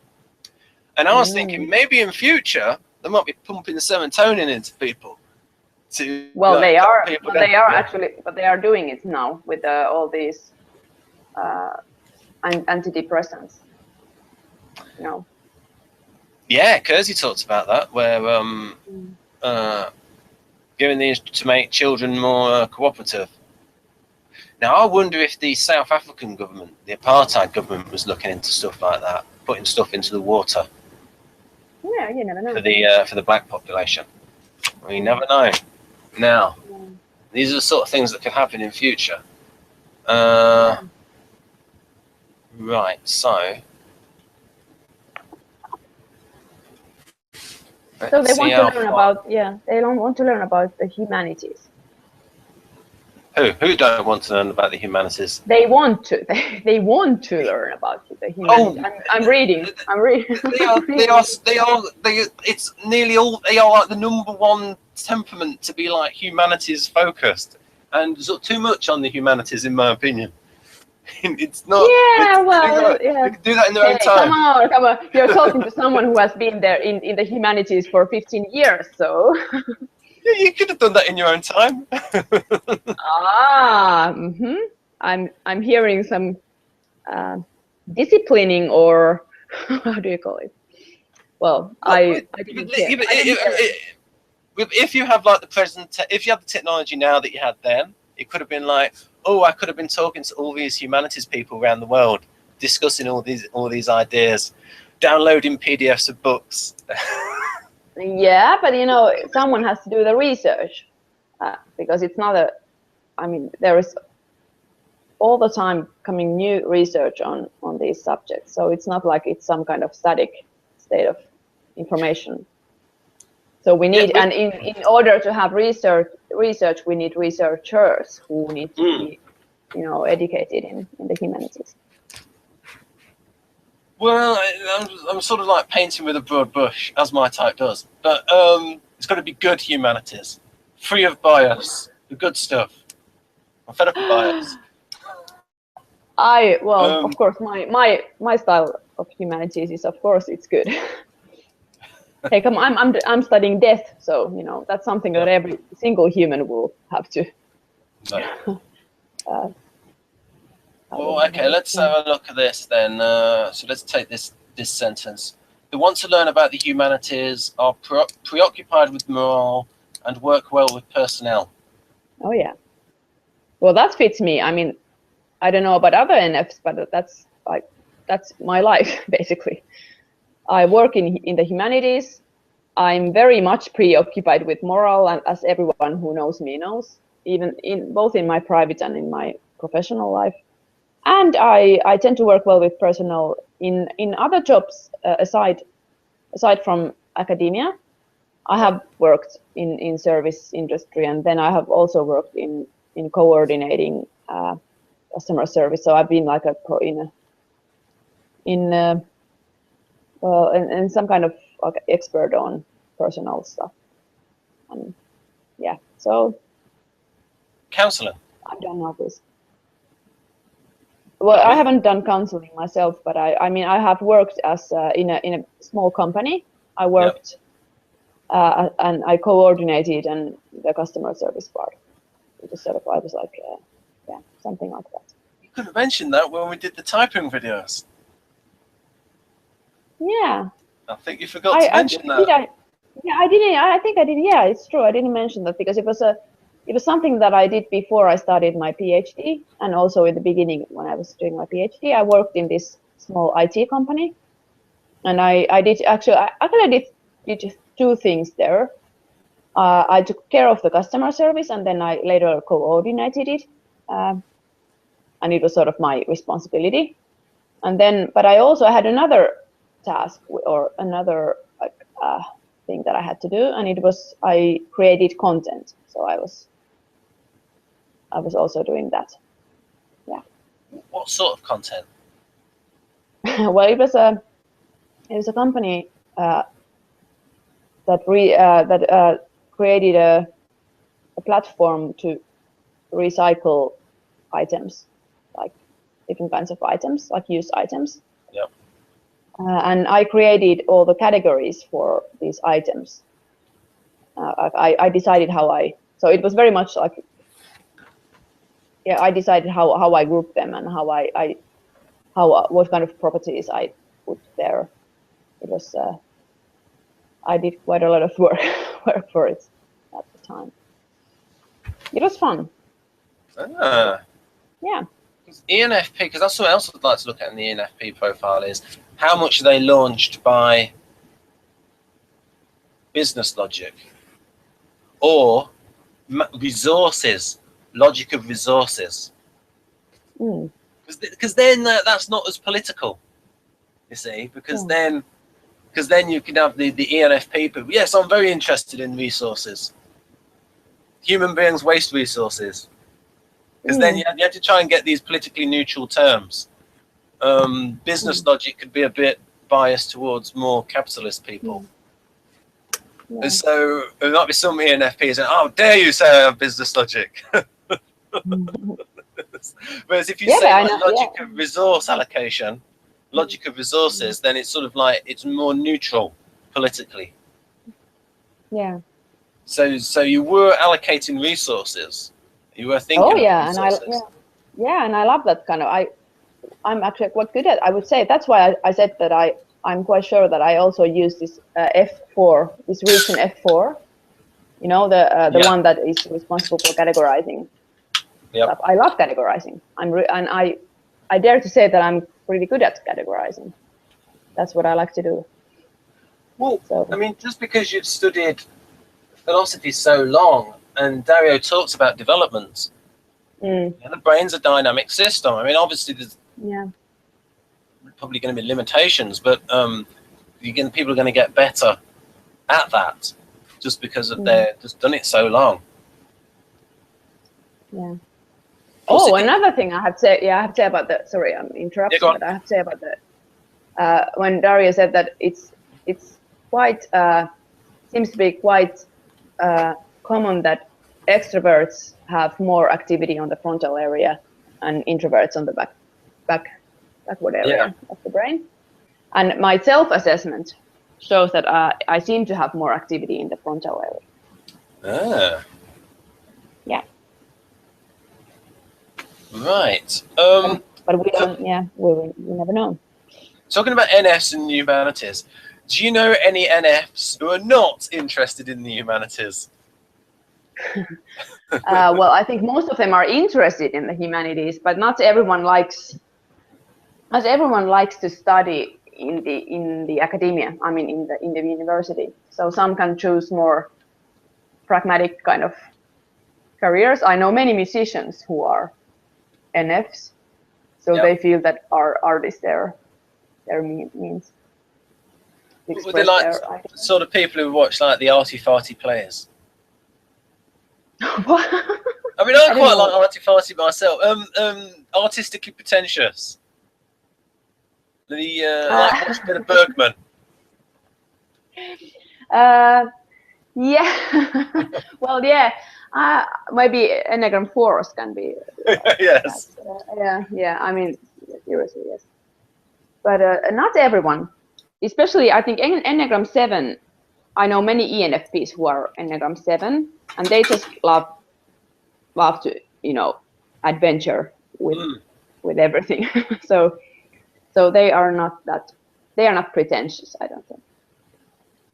And I was thinking maybe in future they might be pumping the serotonin into people. Well, they are. But they are actually, but they are doing it now with all these antidepressants. You know. Yeah, Keirsey talks about that, where giving these to make children more cooperative. Now, I wonder if the South African government, the apartheid government, was looking into stuff like that, putting stuff into the water. Yeah, you never know. For the black population. We never know. Now, these are the sort of things that could happen in future. Right, so. So they want to learn about, they don't want to learn about the humanities. Who don't want to learn about the humanities? They want to. They want to learn about the humanities. Oh, I'm reading. It's nearly all. They are like the #1 temperament to be like humanities focused, and sort of too much on the humanities, in my opinion. It's not. Yeah, well, they can do that in their own time. Come on. You're talking to someone who has been there in the humanities for 15 years, so. Yeah, you could have done that in your own time. I'm hearing some disciplining, or how do you call it? Well, I didn't care. If you have like if you have the technology now that you had then, it could have been like, oh, I could have been talking to all these humanities people around the world, discussing all these ideas, downloading PDFs of books. Yeah, but you know, someone has to do the research because it's not there is all the time coming new research on these subjects. So it's not like it's some kind of static state of information. So we need, and in order to have research, we need researchers who need to be, educated in the humanities. Well, I'm sort of like painting with a broad brush, as my type does. But it's got to be good humanities, free of bias, the good stuff. I'm fed up with bias. Of course, my style of humanities is, of course, it's good. Hey, come on, I'm studying death, so that's something that every single human will have to. No. Well, okay, let's have a look at this then. So let's take this this sentence. They want to learn about the humanities, are preoccupied with morale, and work well with personnel. Oh yeah. Well, that fits me. I mean, I don't know about other NFs, but that's my life basically. I work in the humanities. I'm very much preoccupied with morale, and as everyone who knows me knows, even both in my private and in my professional life. And I tend to work well with personnel in other jobs aside from academia. I have worked in service industry, and then I have also worked in coordinating customer service. So I've been like a pro in some kind of like expert on personnel stuff. And yeah, so Counselor. I've done all this. Well, I haven't done counseling myself, but I mean I have worked as in a small company. I worked and I coordinated and the customer service part. It was sort of I was like yeah, something like that. You could have mentioned that when we did the typing videos. Yeah. I think you forgot to mention that. Yeah, I didn't. I think I did. Yeah, it's true. I didn't mention that because it was something that I did before I started my PhD, and also in the beginning when I was doing my PhD, I worked in this small IT company, and I did actually I did two things there. I took care of the customer service, and then I later coordinated it, and it was sort of my responsibility. And then, but I also had another task or another thing that I had to do, and it was I created content. So I was also doing that. Yeah. What sort of content? Well, it was a company that created a platform to recycle items, like different kinds of items, like used items. Yep. And I created all the categories for these items. I decided so it was very much like, yeah, I decided how I group them and what kind of properties I put there. It was, I did quite a lot of work for it at the time. It was fun. Yeah. ENFP, because that's something else I'd like to look at in the ENFP profile is how much are they launched by business logic or resources, logic of resources. Because then that's not as political, you see, because then you can have the ENFP people. Yes, I'm very interested in resources. Human beings waste resources. Because then you have to try and get these politically neutral terms. Business logic could be a bit biased towards more capitalist people. Yeah. And so there might be some ENFPs saying, "Oh, dare you say I have business logic?" Whereas if you say logic of resource allocation, logic of resources, then it's sort of like it's more neutral politically. Yeah. So you were allocating resources. You were thinking. Oh yeah, of resources. And I love that kind of. I'm actually quite good at. I would say that's why I said that I'm quite sure that I also use this F4, this region F4. You know, the one that is responsible for categorizing. Yep. I love categorizing. I dare to say that I'm pretty good at categorizing. That's what I like to do. Well, so, I mean, just because you've studied philosophy so long, and Dario talks about development, the brain's a dynamic system. I mean, obviously there's probably going to be limitations, but people are going to get better at that just because of they've just done it so long. Yeah. Oh, another thing I have to say about that. Sorry, I'm interrupting, but I have to say about that. When Dario said that it's quite seems to be quite common that extroverts have more activity on the frontal area and introverts on the backward area of the brain. And my self-assessment shows that I seem to have more activity in the frontal area. Yeah. Right. But we don't. Yeah, we never know. Talking about NFs and humanities, do you know any NFs who are not interested in the humanities? Well, I think most of them are interested in the humanities, but not everyone likes. Not everyone likes to study in the academia. I mean, in the university. So some can choose more pragmatic kind of careers. I know many musicians who are NFs, so they feel that art is their means. Would they like sort of people who watch like the arty-farty players? What? I mean, I quite like arty-farty myself. Artistically pretentious. Like watch a bit of Bergman. Yeah. Well, yeah. Maybe Enneagram 4s can be. Yes. Yeah. I mean, seriously, yes. But not everyone. Especially, I think Enneagram 7. I know many ENFPs who are Enneagram 7, and they just love to, adventure with everything. So they are not pretentious, I don't think.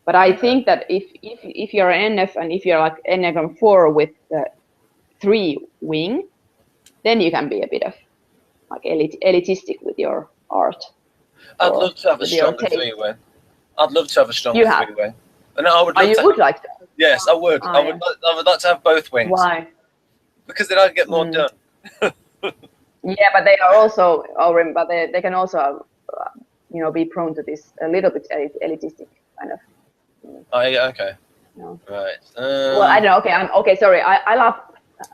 But I think that if you're an NF and if you're like Enneagram 4 with the 3 wing, then you can be a bit of like elitistic with your art. I'd love to have a stronger 3 wing. I'd love to have a stronger 3 wing. And I would love would like to? Yes, I would. I would like to have both wings. Why? Because then I'd get more done. Yeah, but they are also, but they can also, be prone to this a little bit elitistic kind of. Okay. No. Right. Well, I don't know. Okay. Sorry, I love.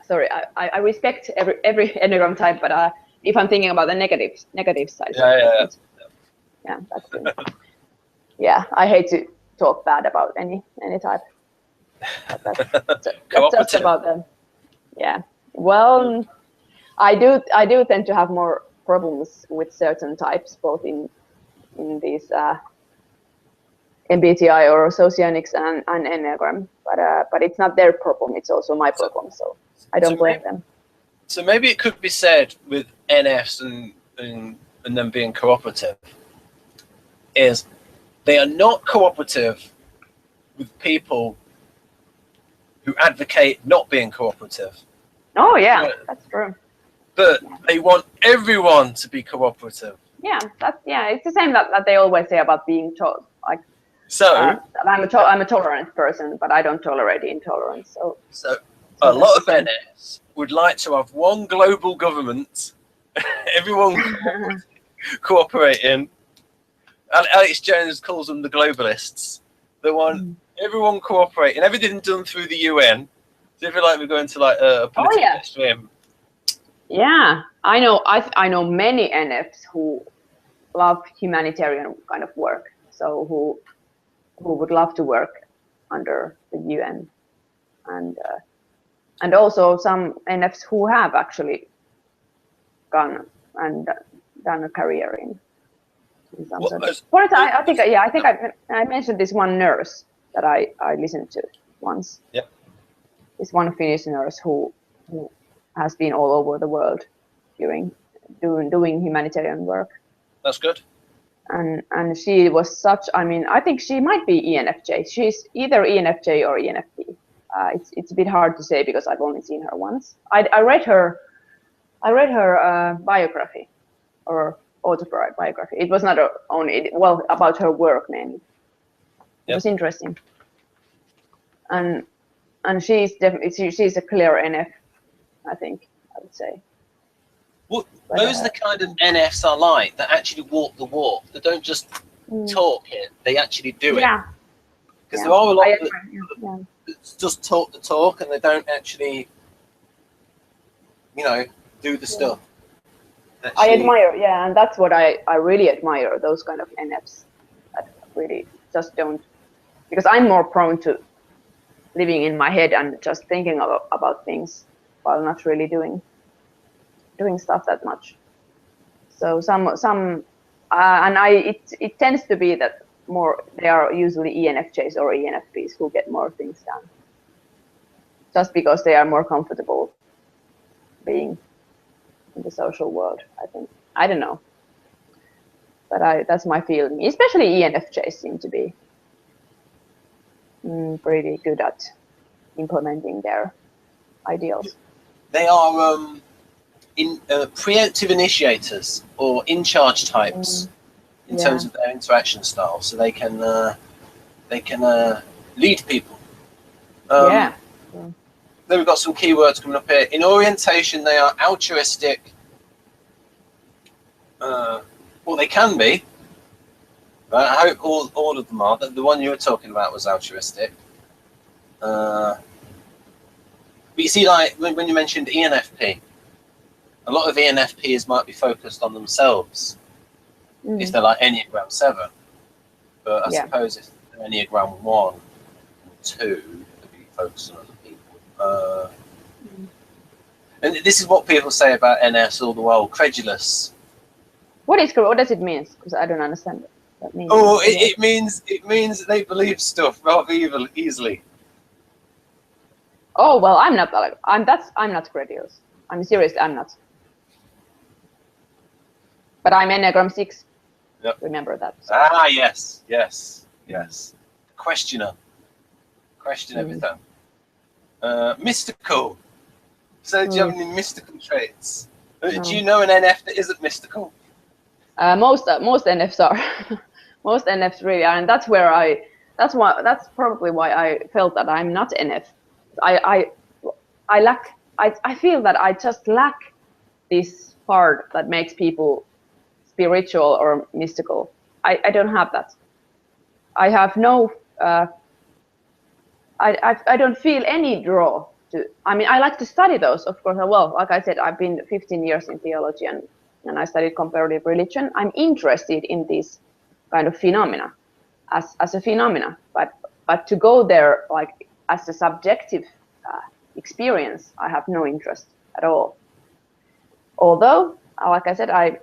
Sorry, I respect every Enneagram type, but if I'm thinking about the negative side. Yeah. That's good. Yeah, I hate to talk bad about any type. That's just about them. Yeah. Well, I do tend to have more problems with certain types, both in these MBTI or Socionics and Enneagram, but it's not their problem, it's also my problem, so I don't blame them. So maybe it could be said with NFs and them being cooperative is they are not cooperative with people who advocate not being cooperative. Oh yeah, that's true. But they want everyone to be cooperative. Yeah, it's the same that they always say about being like. So I'm a tolerant person, but I don't tolerate intolerance. So a lot of NFs would like to have one global government, everyone cooperating. Alex Jones calls them the globalists. They want everyone cooperating, everything done through the UN. So if you like, we're going to like a political extreme. Yeah, I know many NFs who love humanitarian kind of work. So who would love to work under the UN, and also some NFs who have actually gone and done a career in some sort of. I think I mentioned this one nurse that I listened to once. Yeah. This one Finnish nurse who has been all over the world doing humanitarian work. That's good. And she was such. I mean, I think she might be ENFJ. She's either ENFJ or ENFP. It's a bit hard to say because I've only seen her once. I read her biography or autobiography. It was not only about her work mainly. It was interesting. And she's definitely she's a clear NF. I think I would say. Well, those are the kind of NFs I like that actually walk the walk. They don't just talk it; they actually do it. Because there are a lot that just talk the talk and they don't actually, do the stuff. I admire, and that's what I really admire, those kind of NFs that really just don't, because I'm more prone to living in my head and just thinking about things while not really doing stuff that much. So it tends to be that more they are usually ENFJs or ENFPs who get more things done, just because they are more comfortable being in the social world. I think, I don't know, But that's my feeling. Especially ENFJs seem to be pretty good at implementing their ideals. They are preemptive initiators or in-charge types in terms of their interaction style, so they can lead people. Then we've got some keywords coming up here. In orientation, they are altruistic. Well, they can be. But I hope all of them are. The one you were talking about was altruistic. But you see, like when you mentioned ENFP, a lot of ENFPs might be focused on themselves if they're like Enneagram 7. But I suppose if they're Enneagram 1 and 2, they'd be focused on other people. And this is what people say about NS all the while, credulous. What does it mean? Because I don't understand what that means. Oh, it means that they believe stuff rather easily. Oh well, I'm not. I'm not credulous. I'm serious. I'm not. But I'm Enneagram 6. Yep. Remember that. So. Ah, yes. Questioner. Question everything. Mystical. So do you have any mystical traits? No. Do you know an NF that isn't mystical? Most NFs are. Most NFs really are, and that's where that's probably why I felt that I'm not NF. I feel that I just lack this part that makes people spiritual or mystical. I don't have that. I have no. I don't feel any draw to. I mean, I like to study those, of course. Well, like I said, I've been 15 years in theology and I studied comparative religion. I'm interested in these kind of phenomena as a phenomena, but to go there like as a subjective experience, I have no interest at all. Although, like I said, I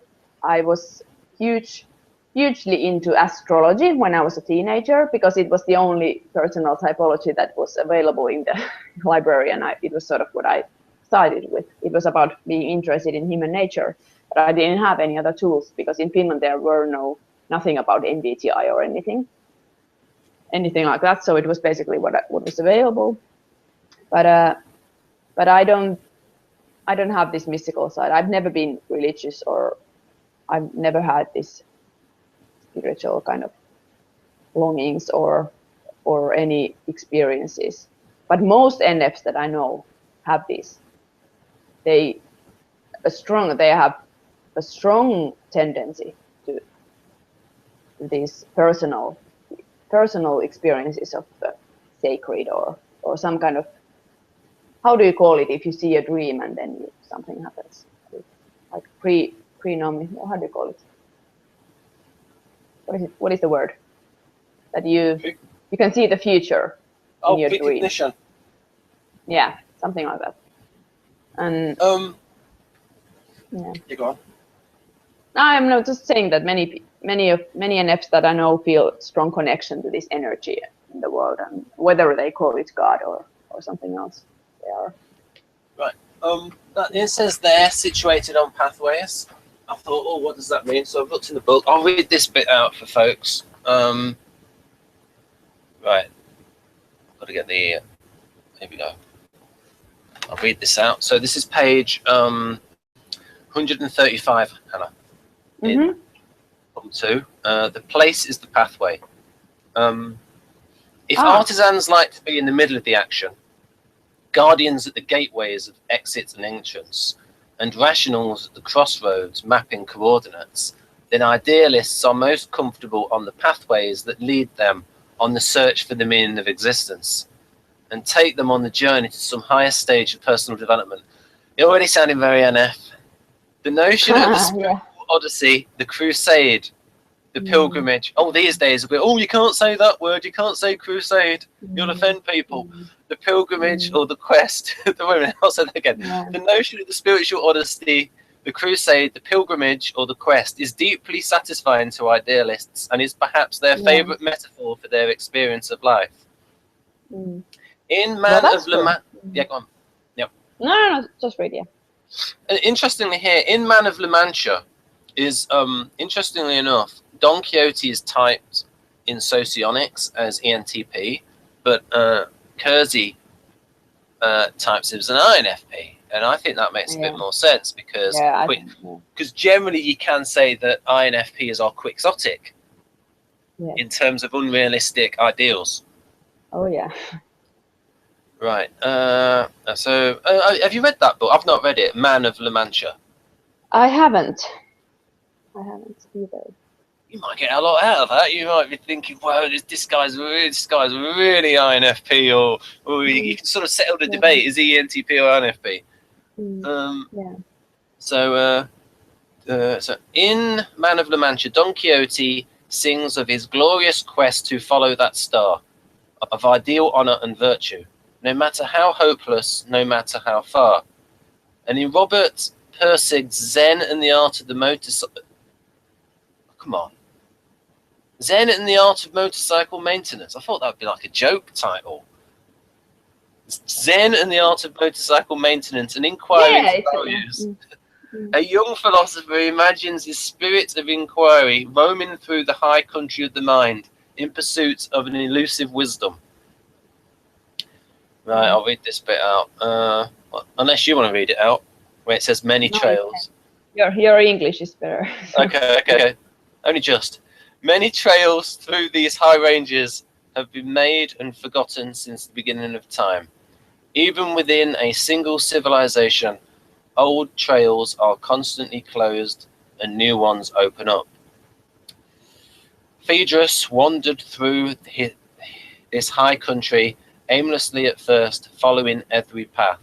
was hugely into astrology when I was a teenager because it was the only personal typology that was available in the library, and it was sort of what I started with. It was about being interested in human nature, but I didn't have any other tools because in Finland there were nothing about MBTI or anything like that. So it was basically what was available. But I don't have this mystical side. I've never been religious, or I've never had this spiritual kind of longings or any experiences. But most NFs that I know have this. They have a strong tendency to these personal experiences of the sacred or some kind of, how do you call it if you see a dream and then something happens, like pre-nomi, how do you call it? What is the word that you can see the future in your dream? Yeah, something like that. And you go on. I'm not just saying that many NFs that I know feel strong connection to this energy in the world, and whether they call it God or something else, they are. Right. It says they're situated on pathways. I thought, oh, what does that mean? So I've looked in the book. I'll read this bit out for folks. Right. Got to get the. Here we go. I'll read this out. So this is page 135, Hannah. In column 2. The place is the pathway. If artisans like to be in the middle of the action, guardians at the gateways of exits and entrance, and rationals at the crossroads mapping coordinates, then idealists are most comfortable on the pathways that lead them on the search for the meaning of existence and take them on the journey to some higher stage of personal development. You're already sounding very NF. The notion of the spiritual odyssey, the crusade, the pilgrimage. Oh, these days, you can't say that word. You can't say crusade. You'll offend people. The pilgrimage or the quest. I'll say that again. The notion of the spiritual odyssey, the crusade, the pilgrimage or the quest is deeply satisfying to idealists and is perhaps their favorite metaphor for their experience of life. In Man of La Mancha. Yeah, go on. Yep. No, just read, And interestingly here, in Man of La Mancha is, interestingly enough, Don Quixote is typed in socionics as ENTP, but Keirsey types it as an INFP, and I think that makes a bit more sense because generally you can say that INFPs are quixotic in terms of unrealistic ideals. Oh yeah. Right. So have you read that book? I've not read it. Man of La Mancha. I haven't either. You might get a lot out of that. You might be thinking, "Wow, this guy's really INFP," or you can sort of settle the debate: is he ENTP or INFP? So in Man of La Mancha, Don Quixote sings of his glorious quest to follow that star, of ideal honor and virtue, no matter how hopeless, no matter how far. And in Robert Pirsig's Zen and the Art of the Motorcycle, come on. Zen and the Art of Motorcycle Maintenance. I thought that would be like a joke title. Zen and the Art of Motorcycle Maintenance, an inquiry into values. A young philosopher imagines his spirit of inquiry roaming through the high country of the mind in pursuit of an elusive wisdom. Right, I'll read this bit out. Unless you want to read it out, where it says many trails. Your English is better. Okay. Only just. Many trails through these high ranges have been made and forgotten since the beginning of time. Even within a single civilization, old trails are constantly closed and new ones open up. Phaedrus wandered through this high country aimlessly at first, following every path,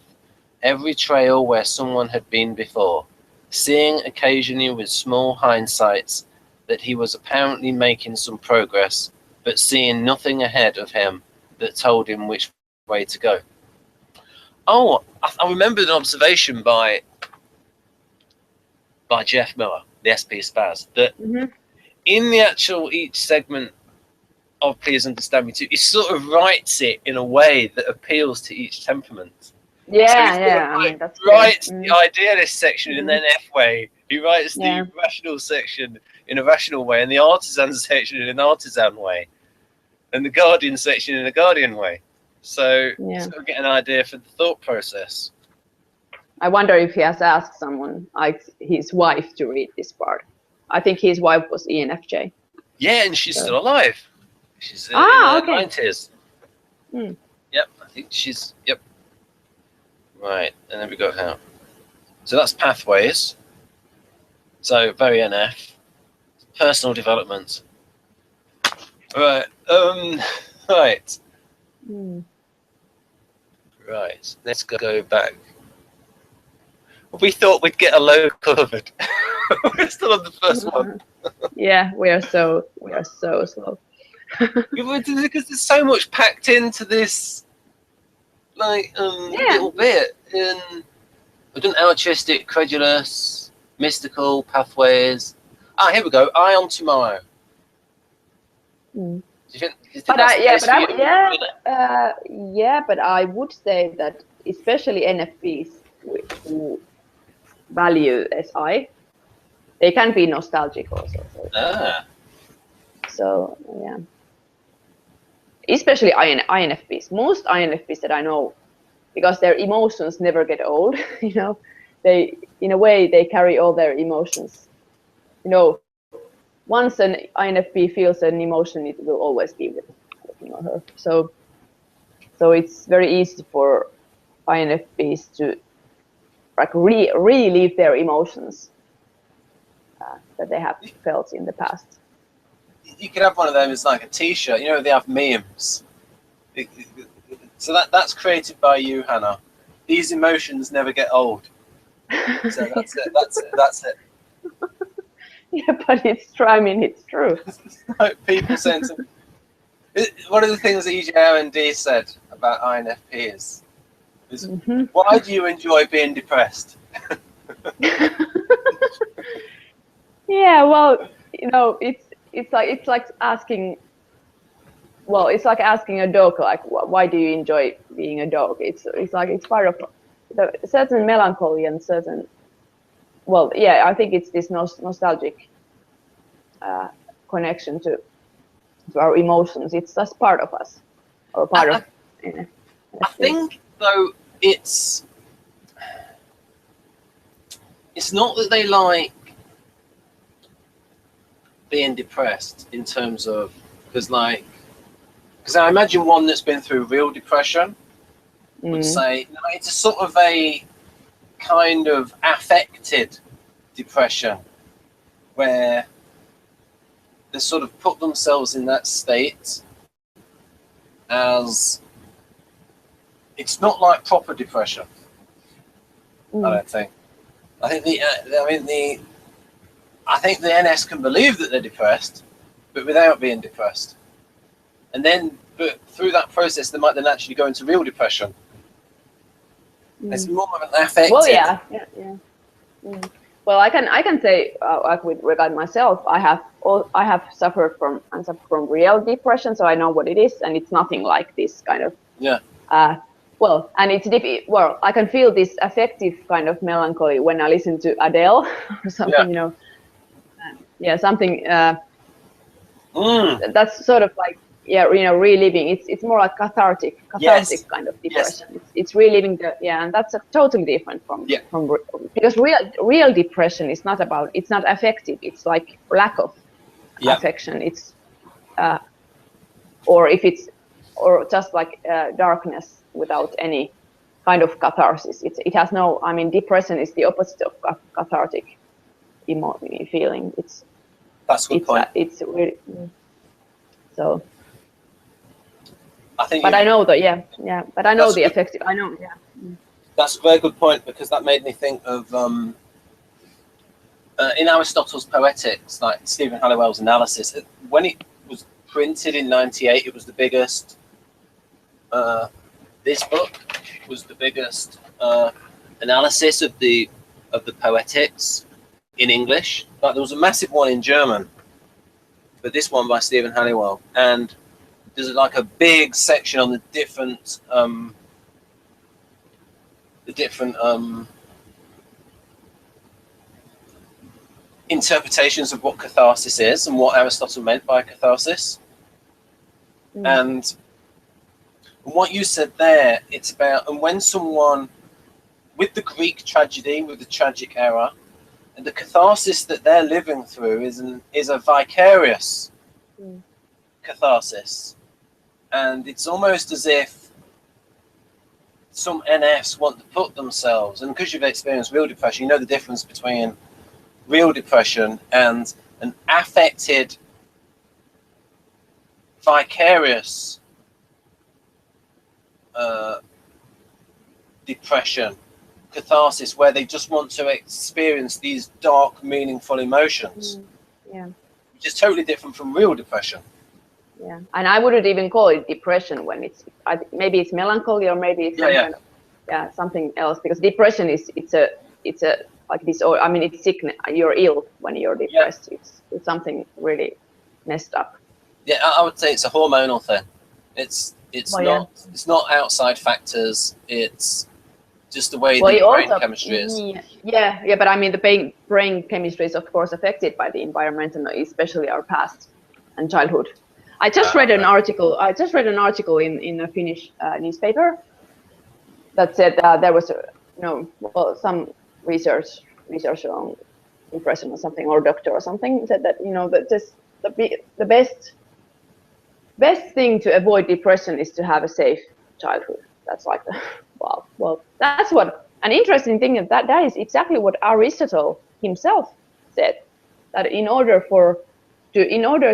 every trail where someone had been before, seeing occasionally with small hindsights that he was apparently making some progress, but seeing nothing ahead of him that told him which way to go. Oh, I remembered an observation by Jeff Miller, the SP Spaz, that in the actual each segment of Please Understand Me Too, he sort of writes it in a way that appeals to each temperament. He writes the idealist section in an F way. He writes the rational section in a rational way, and the artisan section in an artisan way, and the guardian section in a guardian way. So sort of get an idea for the thought process. I wonder if he has asked someone, like his wife, to read this part. I think his wife was ENFJ. Yeah, and she's still alive. She's in her 90s. Yep, I think she's, Right, and then we got how. So that's pathways. So very NF. Personal development. Right, right. Right, let's go back. We thought we'd get a load covered. We're still on the first one. Yeah, we are so slow. Because there's so much packed into this, little bit. We've done altruistic, credulous, mystical, pathways. Here we go. Eye on tomorrow. Do you think but I would say that especially NFPs who value SI, they can be nostalgic also. So yeah, especially INFPs. Most INFPs that I know, because their emotions never get old. They, in a way, they carry all their emotions. Once an INFP feels an emotion, it will always be with him or her. So it's very easy for INFPs to relive their emotions that they have felt in the past. You could have one of them as like a T-shirt. They have memes. So that's created by you, Hanna. These emotions never get old. So that's it. Yeah, but it's true. I mean, it's true. Like people saying one of the things that EJR&D said about INFP is why do you enjoy being depressed? Yeah, well, it's like asking. Well, it's like asking a dog, like, why do you enjoy being a dog? It's like it's part of a certain melancholy and certain. Well, yeah, I think it's this nostalgic connection to our emotions. It's just part of us, or part of. I think though it's not that they like being depressed in terms of, because I imagine one that's been through real depression would say, no, it's a sort of a kind of affected depression where they sort of put themselves in that state as it's not like proper depression. I don't think. I think the NS can believe that they're depressed, but without being depressed. And then, but through that process, they might then actually go into real depression. It's more of an affected. Well, yeah. Well, I can say, like with regard myself, I have suffered from real depression, so I know what it is, and it's nothing like this kind of. Yeah. Well, and it's well, I can feel this affective kind of melancholy when I listen to Adele or something, you know. Yeah, something that's sort of like, yeah, you know, reliving. It's more like cathartic kind of depression. Yes. It's reliving and that's totally different from because real depression is not about, it's not affective. It's like lack of affection. It's or just like darkness without any kind of catharsis. It has no. I mean, depression is the opposite of cathartic feeling. That's a good point. It's really so. I think, but I know that, but I know the effective. I know, That's a very good point, because that made me think of in Aristotle's Poetics, like Stephen Halliwell's analysis. When it was printed in '98, it was the biggest. This book was the biggest analysis of the Poetics in English. But there was a massive one in German, but this one by Stephen Halliwell, and there's like a big section on the different interpretations of what catharsis is and what Aristotle meant by catharsis. And what you said there, it's about, and when someone, with the Greek tragedy, with the tragic era, and the catharsis that they're living through is a vicarious catharsis. And it's almost as if some NFs want to put themselves, and because you've experienced real depression, you know the difference between real depression and an affected, vicarious depression, catharsis, where they just want to experience these dark, meaningful emotions. Which is totally different from real depression. Yeah, and I wouldn't even call it depression when maybe it's melancholy, or maybe it's kind of, something else, because depression it's a like this, or I mean, it's sickness. You're ill when you're depressed. It's not really messed up. Yeah, I would say it's a hormonal thing. It's not outside factors. It's just the way the brain chemistry is. Yeah, but I mean, the brain chemistry is of course affected by the environment, and especially our past and childhood. I just read an article. In a Finnish newspaper that said there was some research on depression or something, or doctor or something said that that the best thing to avoid depression is to have a safe childhood. That's like wow. Well, that's what an interesting thing is that is exactly what Aristotle himself said, that in order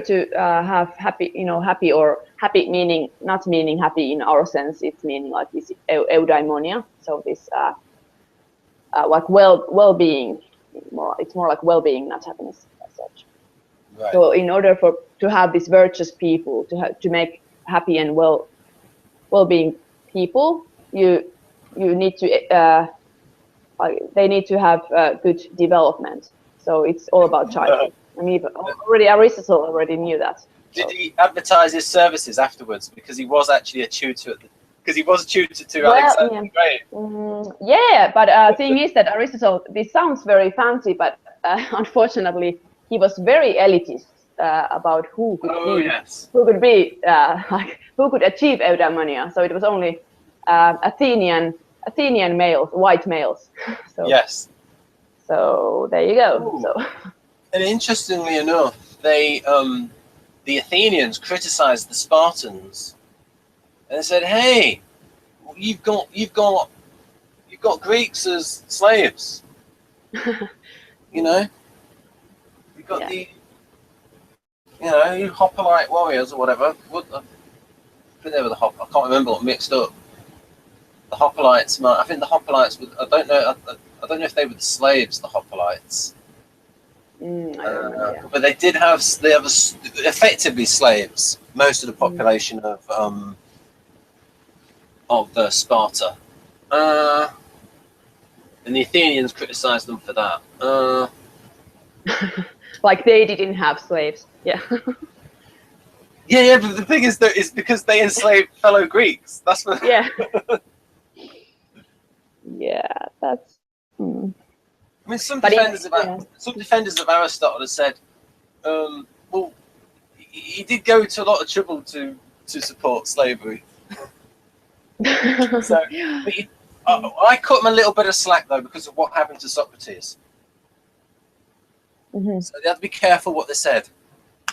to have happy, or happy meaning, not meaning happy in our sense, it's meaning like this eudaimonia. So this like well-being, it's more like well-being, not happiness as such. Right. So in order to have these virtuous people, to make happy and well-being people, you need to they need to have good development. So it's all about childhood. I mean, Aristotle already knew that. Did he advertise his services afterwards? Because he was actually a tutor to Alexander the Great. Yeah, but thing is that Aristotle, this sounds very fancy, but unfortunately, he was very elitist. about who could Oh, be, yes. who could be, like who could achieve eudaimonia. So it was only Athenian males, white males. So Yes. so there you go. Ooh. So And interestingly enough, they the Athenians criticized the Spartans and said, "Hey, you've got Greeks as slaves. You know, you've got the you hoplite warriors or whatever. What I think they were the I can't remember what mixed up. The hoplites. I think the hoplites. I don't know. I don't know if they were the slaves. The hoplites. I don't know, yeah. But they have effectively slaves. Most of the population of Sparta, and the Athenians criticized them for that. Like they didn't have slaves. Yeah. Yeah. But the thing is that it's because they enslaved fellow Greeks. That's what. Yeah. Yeah, that's. I mean, some defenders of Aristotle have said, well, he did go to a lot of trouble to support slavery. So, but I cut him a little bit of slack though because of what happened to Socrates. So they had to be careful what they said.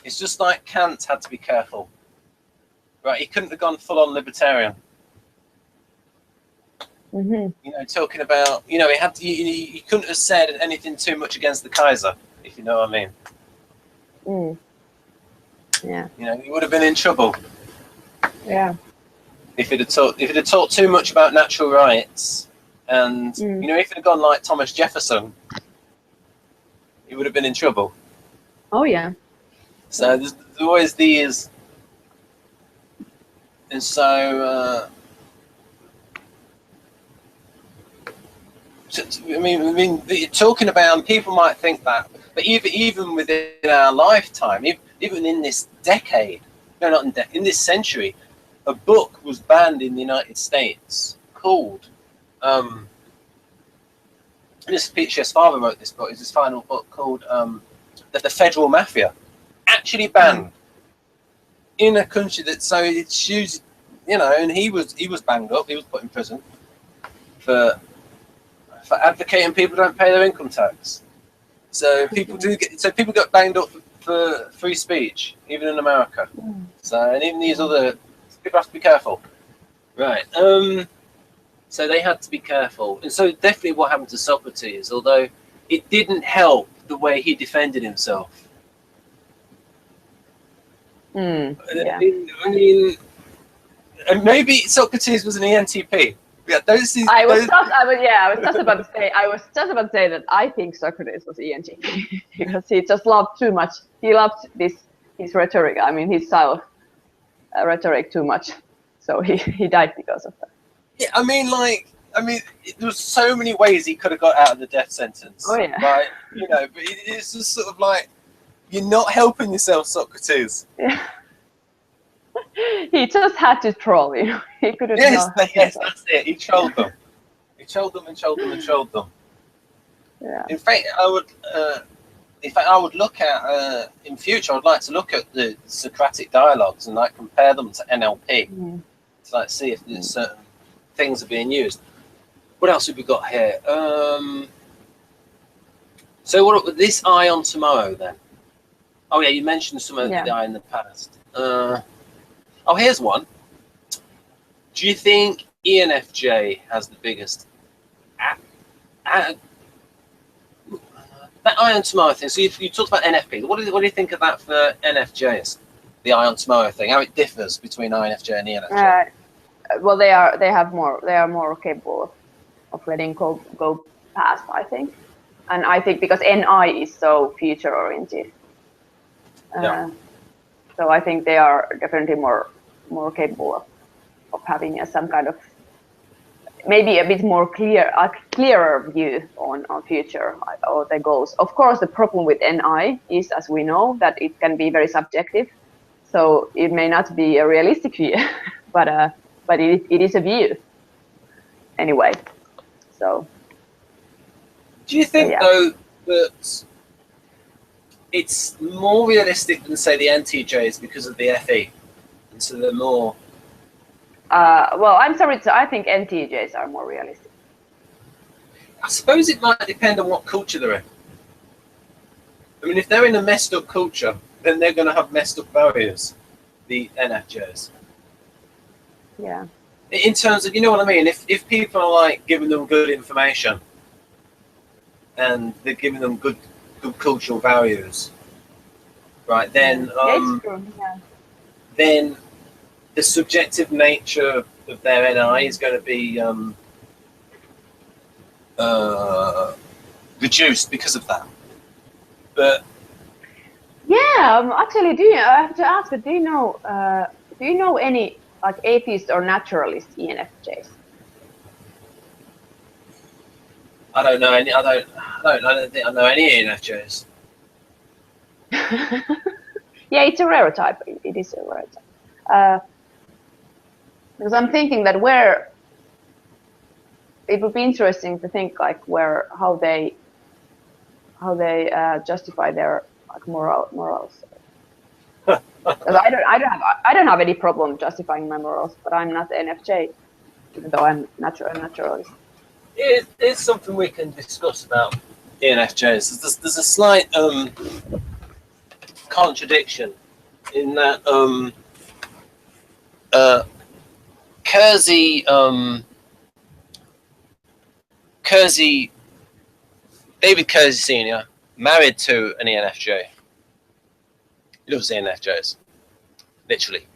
It's just like Kant had to be careful, right? He couldn't have gone full on libertarian. You know, talking about, he had to, he couldn't have said anything too much against the Kaiser, if you know what I mean. Yeah. He would have been in trouble. Yeah. If he'd have talked too much about natural rights, and if he'd have gone like Thomas Jefferson, he would have been in trouble. Oh yeah. So there's always these, and so. I mean, you're talking about, and people might think that, but even within our lifetime, even in this decade, in this century, a book was banned in the United States called, this Peter's father wrote this book. It's his final book called the Federal Mafia, actually banned in a country that it's used, and he was banged up. He was put in prison for advocating people don't pay their income tax. So people get banged up for free speech, even in America. So, and even these other people have to be careful, right? So they had to be careful, and so definitely what happened to Socrates, although it didn't help the way he defended himself. Yeah. I mean, and maybe Socrates was an ENTP. Yeah, I was just about to say that I think Socrates was ENTP because he just loved too much. He loved his rhetoric. I mean, his style of rhetoric too much. So he died because of that. Yeah, I mean, there was so many ways he could have got out of the death sentence. Oh yeah. Right? But it's just sort of like, you're not helping yourself, Socrates. Yeah. He just had to troll, He couldn't. Yes, that's it. He trolled them. He trolled them and trolled them and trolled them. Yeah. In fact, I would look at in future. I'd like to look at the Socratic dialogues and compare them to NLP to see if there's certain things are being used. What else have we got here? So what this eye on tomorrow then? Oh yeah, you mentioned some of the eye in the past. Oh, here's one. Do you think ENFJ has the biggest that eye on tomorrow thing? So you talked about NFP. What do you think of that for NFJs? The eye on tomorrow thing. How it differs between INFJ and ENFJ? Well, they are more capable of letting go past, I think, and I think because NI is so future oriented. So I think they are definitely more capable of having some kind of maybe a bit more clearer view on future or the goals. Of course, the problem with NI is, as we know, that it can be very subjective. So it may not be a realistic view, but it is a view anyway. So do you think though that it's more realistic than say the NTJs because of the FE, and so they're more. Well, I'm sorry, I think NTJs are more realistic. I suppose it might depend on what culture they're in. I mean, if they're in a messed up culture, then they're going to have messed up values, the NFJs. Yeah. In terms of, you know what I mean? If people are like giving them good information and they're giving them good cultural values, right? Then Yeah, it's true. Yeah. then the subjective nature of their NI is going to be reduced because of that. But yeah, actually, I have to ask, do you know any like atheist or naturalist ENFJs? I don't know any. I don't think I know any ENFJs. Yeah, it's a rare type. It is a rare type. Because I'm thinking that it would be interesting to think like how they justify their like morals. Because I don't have any problem justifying my morals, but I'm not NFJ, even though I'm naturalist. It's something we can discuss about ENFJs. There's a slight contradiction in that David Keirsey Sr. married to an ENFJ. He loves ENFJs, literally.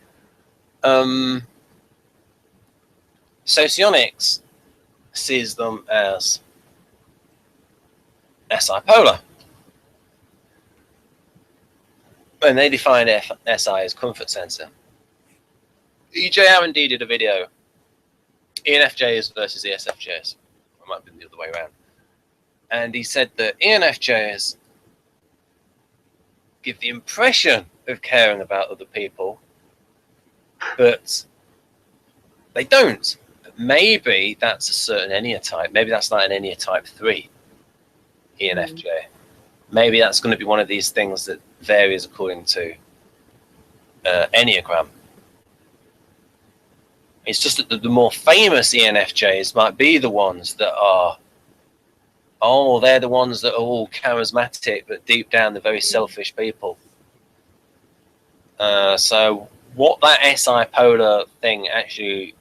Socionics sees them as SI polar. And they define SI as comfort sensor. EJ R&D did a video, ENFJs versus ESFJs. It might have been the other way around. And he said that ENFJs give the impression of caring about other people, but they don't. Maybe that's a certain Enneatype type. Maybe that's like an Enneatype type 3 ENFJ. Maybe that's going to be one of these things that varies according to Enneagram. It's just that the more famous ENFJs might be the ones that are, they're the ones that are all charismatic, but deep down they're very selfish people. So what that SI polar thing actually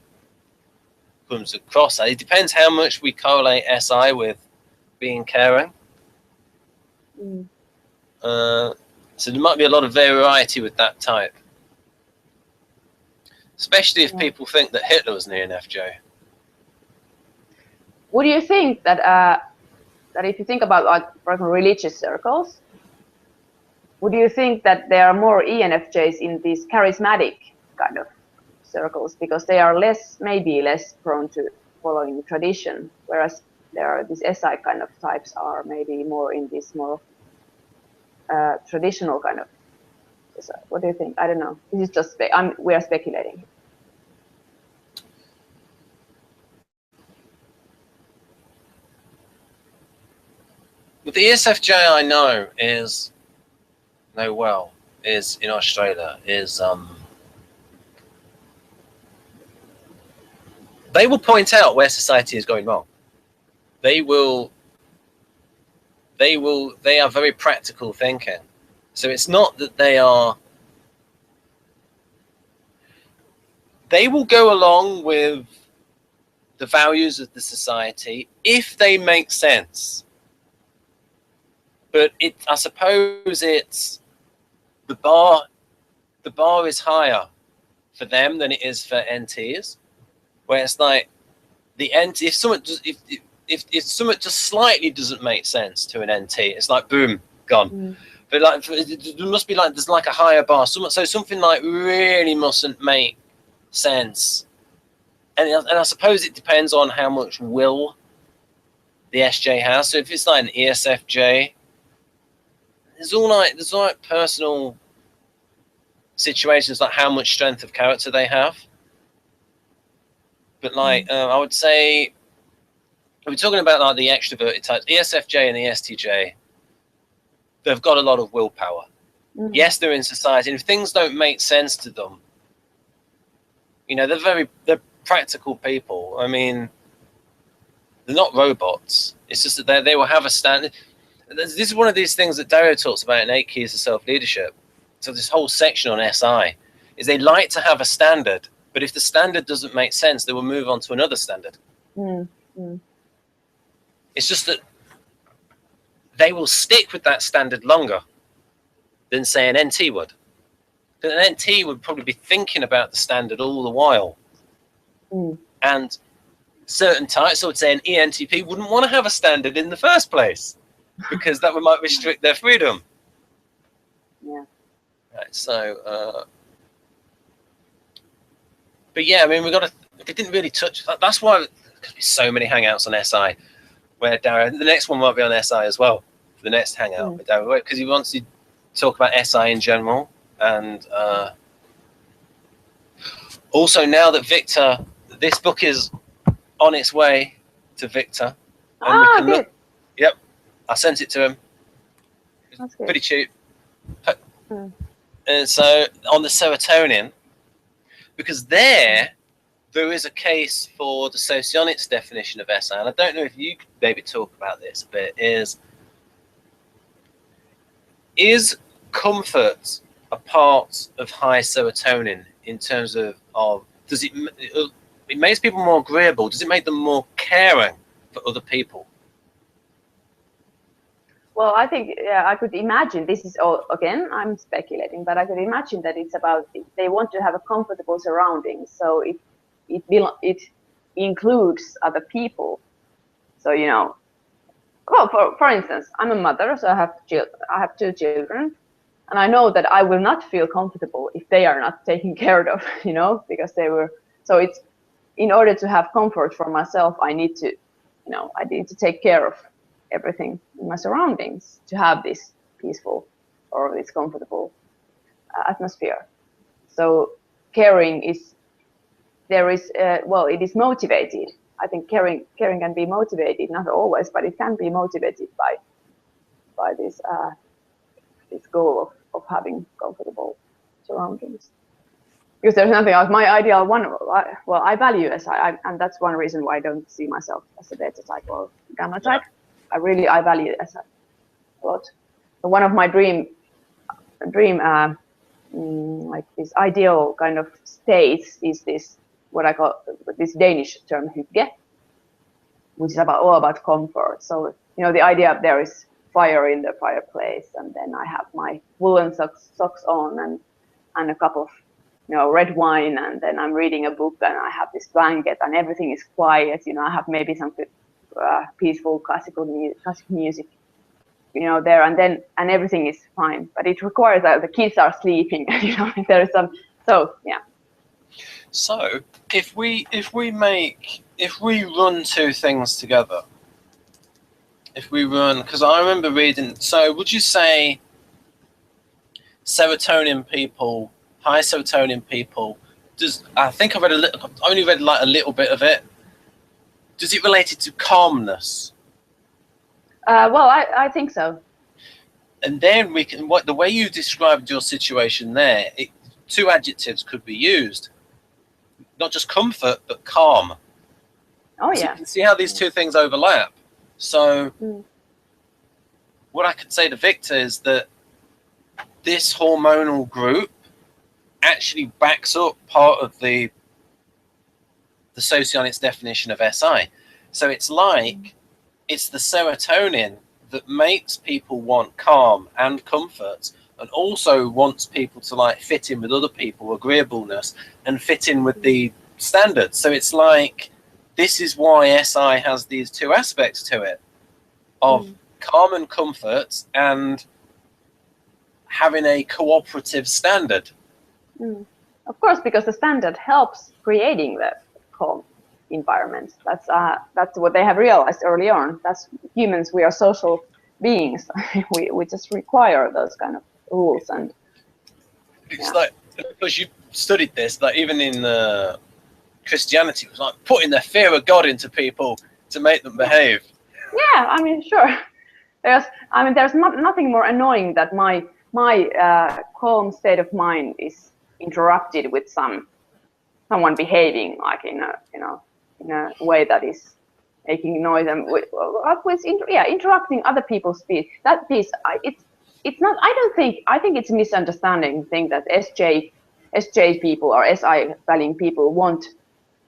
comes across, it depends how much we correlate SI with being caring. So there might be a lot of variety with that type, especially if people think that Hitler was an ENFJ. Would you think that that if you think about like for example religious circles, would you think that there are more ENFJs in these charismatic kind of circles because they are maybe less prone to following tradition, whereas these SI kind of types are maybe more in this more traditional kind of. What do you think? I don't know. This is just we are speculating. But the ESFJ I know well is in Australia is they will point out where society is going wrong. They are very practical thinking. So it's not that they will go along with the values of the society if they make sense. But I suppose it's the bar is higher for them than it is for NTs, where it's like the NT, if something just slightly doesn't make sense to an NT, it's like boom, gone. But like there must be like there's like a higher bar. So something like really mustn't make sense, and I suppose it depends on how much will the SJ has. So if it's like an ESFJ, there's all like personal situations, like how much strength of character they have. But like I would say, we're talking about like the extroverted types, ESFJ and ESTJ. they've got a lot of willpower. Mm. Yes, they're in society, and if things don't make sense to them, you know, they're practical people. I mean, they're not robots. It's just that they will have a standard. This is one of these things that Dario talks about in 8 Keys of Self-Leadership. So this whole section on SI is they like to have a standard, but if the standard doesn't make sense, they will move on to another standard. Mm. Mm. It's just that they will stick with that standard longer than, say, an NT would. But an NT would probably be thinking about the standard all the while. Mm. And certain types, I would say an ENTP wouldn't want to have a standard in the first place because that might restrict their freedom. Yeah. Right, so, but yeah, I mean, we didn't really touch, that's why there's so many hangouts on SI where Darren, the next one might be on SI as well, for the next hangout with Darren, because he wants to talk about SI in general. And also now that Victor, this book is on its way to Victor. And we can look, yep, I sent it to him. That's good. Pretty cheap. And so on the serotonin, because there is a case for the socionics definition of SI, and I don't know if you could maybe talk about this a bit, is comfort a part of high serotonin in terms of does it makes people more agreeable? Does it make them more caring for other people? Well, I think I could imagine, this is all, again, I'm speculating, but I could imagine that it's about, they want to have a comfortable surroundings. So it includes other people. So, you know, well, for instance, I'm a mother, so I have 2 children, and I know that I will not feel comfortable if they are not taken care of, you know, because so it's, in order to have comfort for myself, I need to take care of everything in my surroundings to have this peaceful or this comfortable atmosphere. So caring it is motivated. I think caring can be motivated, not always, but it can be motivated by this goal of having comfortable surroundings. Because there's nothing else. My ideal one, well, I value SI, and that's one reason why I don't see myself as a beta type or gamma type. I value SI a lot. So one of my dream like this ideal kind of states is this, what I call this Danish term hygge, which is all about comfort. So, you know, the idea of there is fire in the fireplace, and then I have my woolen socks on and a cup of, you know, red wine, and then I'm reading a book, and I have this blanket, and everything is quiet. You know, I have maybe some peaceful classical music, you know, there, and everything is fine. But it requires that the kids are sleeping. You know, there is some. So yeah. So if we run 2 things together, because I remember reading. So would you say serotonin people, high serotonin people? I think I only read like a little bit of it. Does it relate it to calmness? Well, I think so. And then we can, the way you described your situation there, 2 adjectives could be used. Not just comfort, but calm. Oh, so yeah. you can see how these 2 things overlap. So what I could say to Victor is that this hormonal group actually backs up part of the socionics definition of SI. So it's like it's the serotonin that makes people want calm and comfort, and also wants people to like fit in with other people, agreeableness, and fit in with the standards. So it's like, this is why SI has these 2 aspects to it, of calm and comfort, and having a cooperative standard. Of course, because the standard helps creating the calm environment. That's what they have realized early on. That's humans. We are social beings. we just require those kind of rules. And it's like, because you studied this, like even in Christianity, it was like putting the fear of God into people to make them behave. Yeah, I mean, sure. there's nothing more annoying that my calm state of mind is interrupted with someone behaving like in a way that is making noise and interrupting other people's speech. That is, it's not. I think it's a misunderstanding thing that SJ people or SI valuing people want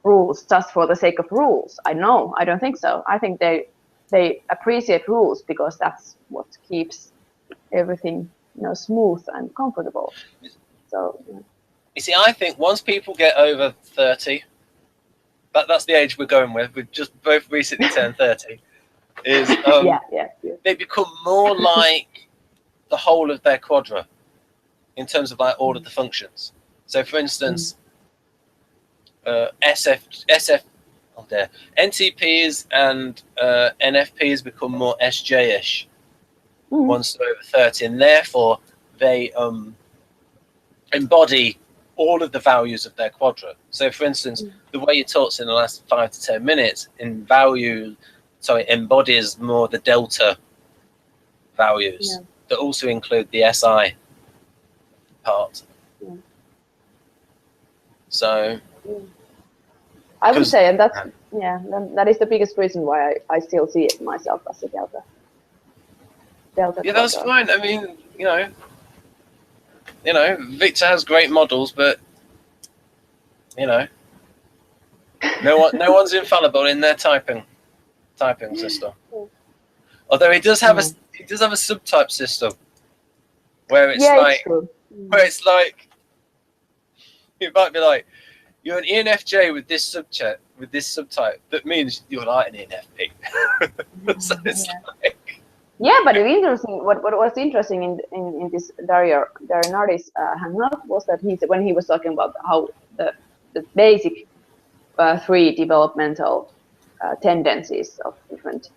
rules just for the sake of rules. I don't think so. I think they appreciate rules because that's what keeps everything smooth and comfortable. So you see, I think once people get over 30, that's the age we're going with. We've just both recently turned 30. Is they become more like the whole of their quadra in terms of like all of the functions. So, for instance, NTPs and NFPs become more SJ-ish once they're over 30, and therefore they embody all of the values of their quadra. So, for instance, the way you talked in the last 5 to 10 minutes embodies more the delta values that also include the SI part. So I would say, and that is the biggest reason why I still see it myself as a delta. Yeah, that's fine. I mean, Victor has great models, but no one's infallible in their typing system. Although he does have a subtype system where it's like it might be like you're an ENFJ with this subtype. That means you're like an ENFP. So it's like. Yeah, but what was interesting in this Dario Nardi's hangout was that when he was talking about how the basic 3 developmental tendencies of different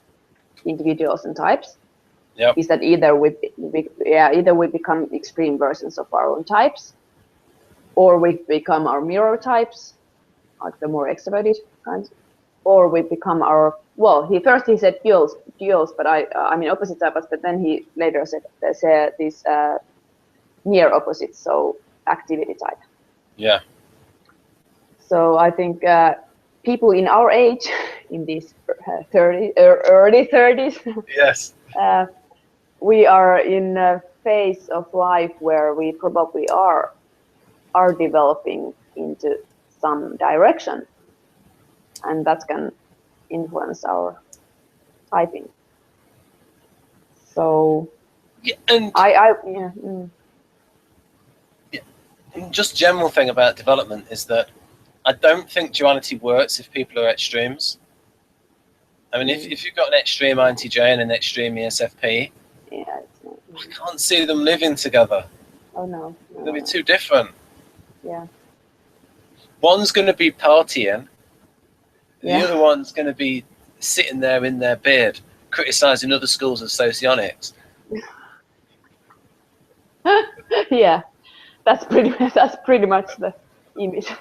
individuals and types is that either we become extreme versions of our own types, or we become our mirror types, like the more extroverted kinds, or we become our he said duals, but I mean opposite types, but then he later said these near opposites, so activity type. Yeah. So I think people in our age, in these early 30s, yes, we are in a phase of life where we probably are developing into some direction, and that can influence our typing. So just general thing about development is that I don't think duality works if people are extremes. I mean, if you've got an extreme INTJ and an extreme ESFP, I can't see them living together. Oh no. They'll be too different. Yeah. One's going to be partying, the other one's going to be sitting there in their beard, criticizing other schools of socionics. Yeah, that's pretty much the image.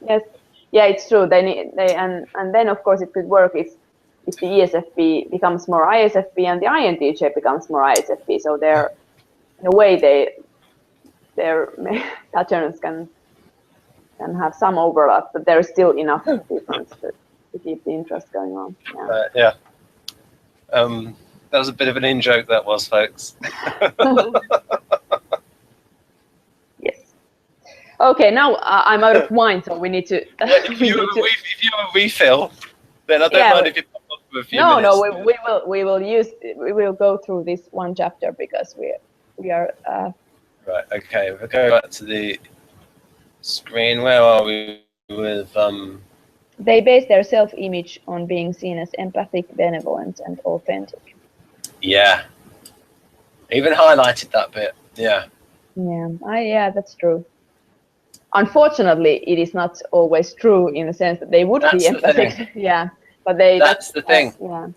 Yes, yeah, it's true. And then of course it could work if the ESFP becomes more ISFP and the INTJ becomes more ISFP. So in a way their patterns can have some overlap, but there is still enough difference to keep the interest going on. Yeah. That was a bit of an in-joke, that was, folks. Yes. Okay, now I'm out of wine, so we need to. If you have a refill, then I don't mind if you pop up for a few minutes. No, we will go through this one chapter because we are. Right. Okay. We'll go back to the screen. Where are we with They base their self-image on being seen as empathic, benevolent, and authentic. Yeah. Even highlighted that bit. Yeah. Yeah, that's true. Unfortunately, it is not always true in the sense that they would be empathic. Yeah, but that's the thing. Yeah,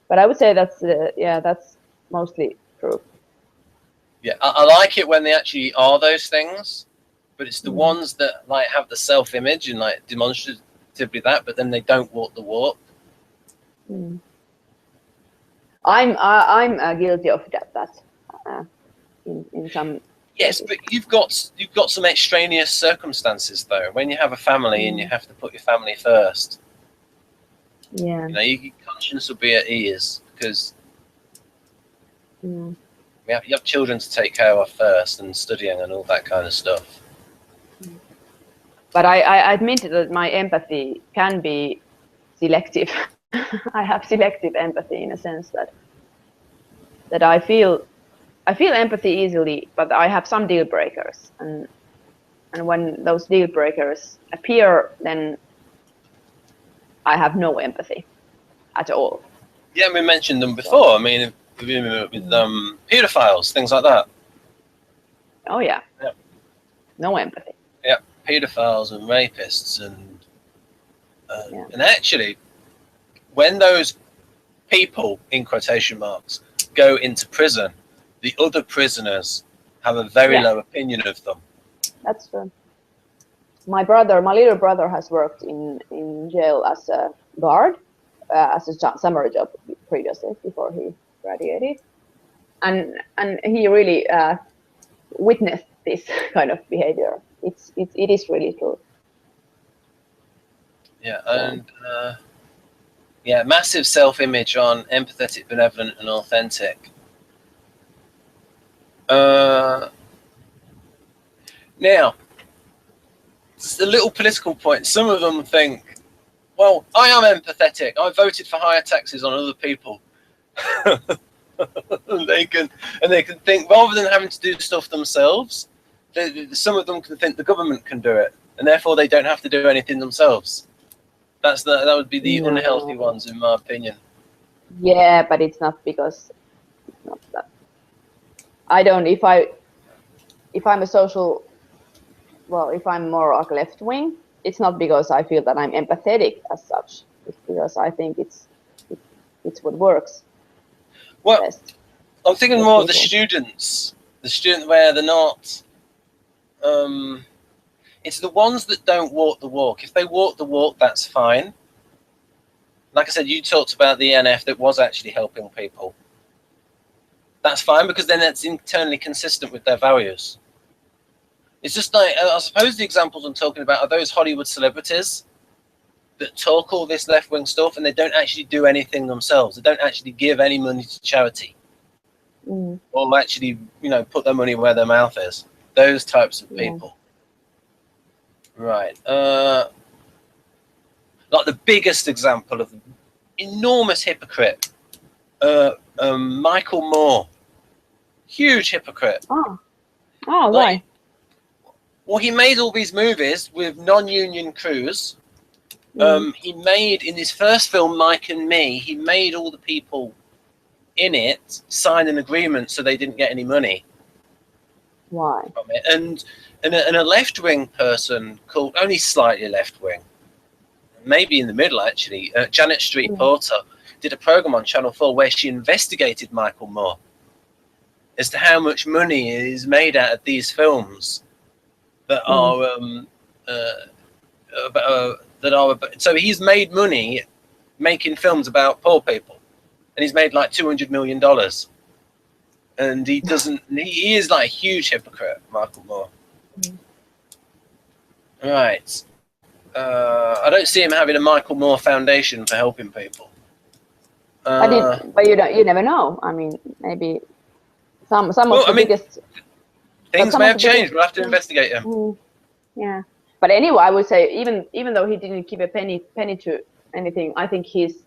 but I would say that's mostly true. Yeah, I like it when they actually are those things, but it's the ones that like have the self-image and like demonstratively that, but then they don't walk the walk. I'm guilty of that in some. Yes, but you've got some extraneous circumstances though. When you have a family and you have to put your family first, Yeah. you know, your conscience will be at ease because you have children to take care of first and studying and all that kind of stuff. But I admit that my empathy can be selective. I have selective empathy in a sense that I feel empathy easily, but I have some deal breakers, and when those deal breakers appear, then I have no empathy at all. Yeah, we mentioned them before. I mean, with pedophiles, things like that. Oh yeah. Yeah. No empathy. Yeah, pedophiles and rapists and actually, when those people in quotation marks go into prison, the other prisoners have a very low opinion of them. That's true. My little brother has worked in jail as a guard, as a summer job previously before he graduated, and he really witnessed this kind of behavior. It is really true. Yeah, and massive self-image on empathetic, benevolent, and authentic. Now, it's a little political point. Some of them think, well, I am empathetic. I voted for higher taxes on other people. they can think, rather than having to do stuff themselves, some of them can think the government can do it, and therefore they don't have to do anything themselves. That would be the unhealthy ones, in my opinion. Yeah, but it's not because it's not that. I don't. If I'm a social, well, if I'm more like left wing, it's not because I feel that I'm empathetic as such. It's because I think it's what works. Well, best. I'm thinking more of the students where they're not. It's the ones that don't walk the walk. If they walk the walk, that's fine. Like I said, you talked about the NF that was actually helping people. That's fine because then it's internally consistent with their values. It's just like, I suppose the examples I'm talking about are those Hollywood celebrities that talk all this left-wing stuff and they don't actually do anything themselves. They don't actually give any money to charity. Or actually, put their money where their mouth is. Those types of people. Right. Like the biggest example of enormous hypocrite, Michael Moore. Huge hypocrite. Oh, why? Well, he made all these movies with non-union crews. He made, in his first film, Mike and Me, he made all the people in it sign an agreement so they didn't get any money. Why? From it. And a left-wing person called, only slightly left-wing, maybe in the middle actually, Janet Street Porter, did a program on Channel 4 where she investigated Michael Moore as to how much money is made out of these films that are so he's made money making films about poor people, and he's made like $200 million, and he doesn't. He is like a huge hypocrite, Michael Moore. Right. I don't see him having a Michael Moore Foundation for helping people. But you never know. I mean, maybe some of the biggest things may have changed. We'll have to investigate them. Yeah, but anyway, I would say even though he didn't give a penny to anything, I think his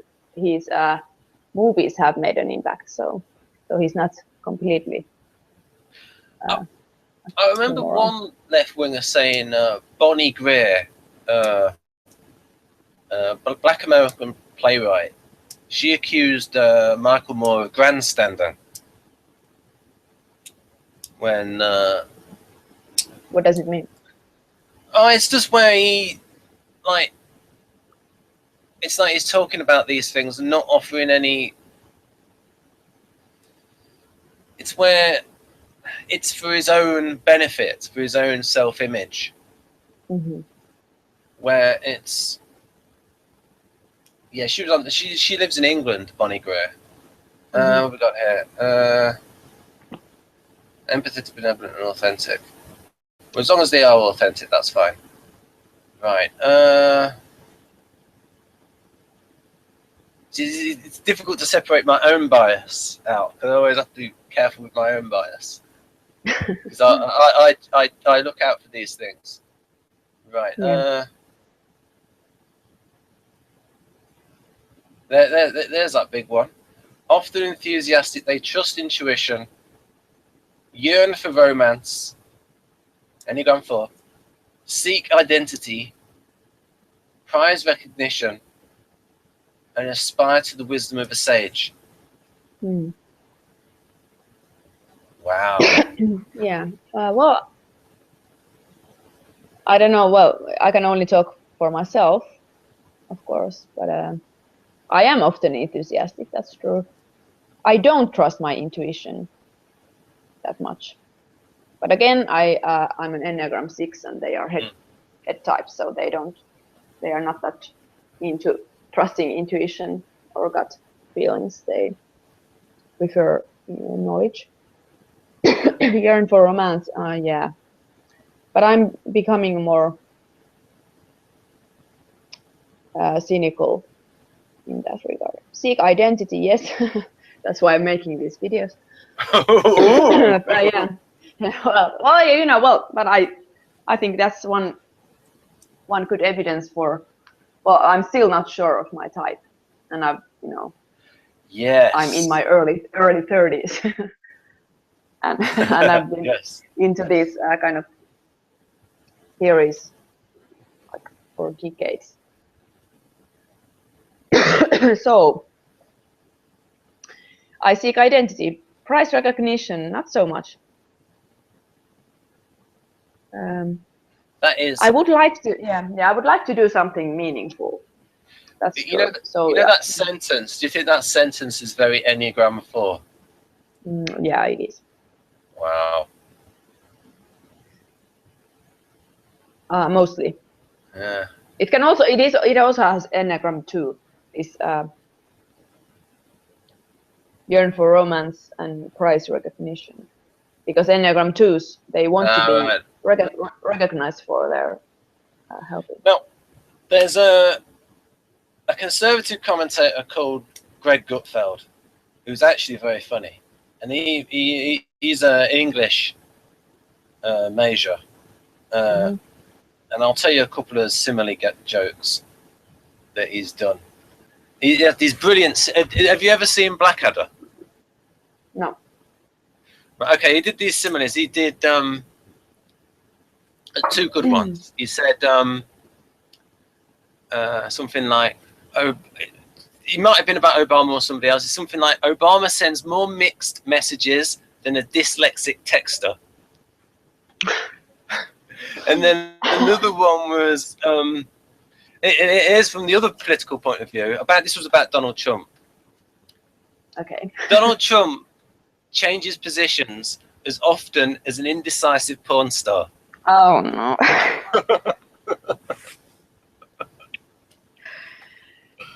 movies have made an impact. So he's not completely. I remember one left winger saying Bonnie Greer, Black American playwright. She accused Michael Moore of grandstanding when. What does it mean? Oh, it's just where it's like he's talking about these things and not offering any. It's where it's for his own benefit, for his own self-image. Where it's. Yeah, she lives in England, Bonnie Greer, Mhm. What we got here? Empathetic, benevolent, and authentic. Well, as long as they are authentic, that's fine. Right. It's difficult to separate my own bias out, because I always have to be careful with my own bias. Because I look out for these things. Right. Yeah. There's that big one. Often enthusiastic, they trust intuition, yearn for romance, and you're going for seek identity, prize recognition, and aspire to the wisdom of a sage. Mm. Wow. Yeah. Well, I don't know. Well, I can only talk for myself, of course, but I am often enthusiastic. That's true. I don't trust my intuition that much. But again, I'm an Enneagram 6, and they are head types, so they are not that into trusting intuition or gut feelings. They prefer knowledge. Yearn for romance, yeah. But I'm becoming more cynical in that regard. Seek identity, yes. That's why I'm making these videos. Yeah. Well, you know, well, but I think that's one good evidence for. Well, I'm still not sure of my type, and Yes. I'm in my early 30s, and I've been yes. into these kind of theories like for decades. So I seek identity, prize recognition, not so much. That is. I would like to, I would like to do something meaningful. That's true. That sentence. Do you think that sentence is very Enneagram 4? Yeah, it is. Wow. Mostly. Yeah. It can also. It also has Enneagram 2. Is yearn for romance and prize recognition, because Enneagram 2s, they want to be recognized for their helping. Now, there's a conservative commentator called Greg Gutfeld, who's actually very funny, and he's an English major, and I'll tell you a couple of simile jokes that he's done. He has these brilliant. Have you ever seen Blackadder? No. Okay, he did these similes. He did two good ones. He said something like, it might have been about Obama or somebody else. It's something like, Obama sends more mixed messages than a dyslexic texter. And then another one was, it is from the other political point of view. This was about Donald Trump. Okay. Donald Trump changes positions as often as an indecisive porn star. Oh no.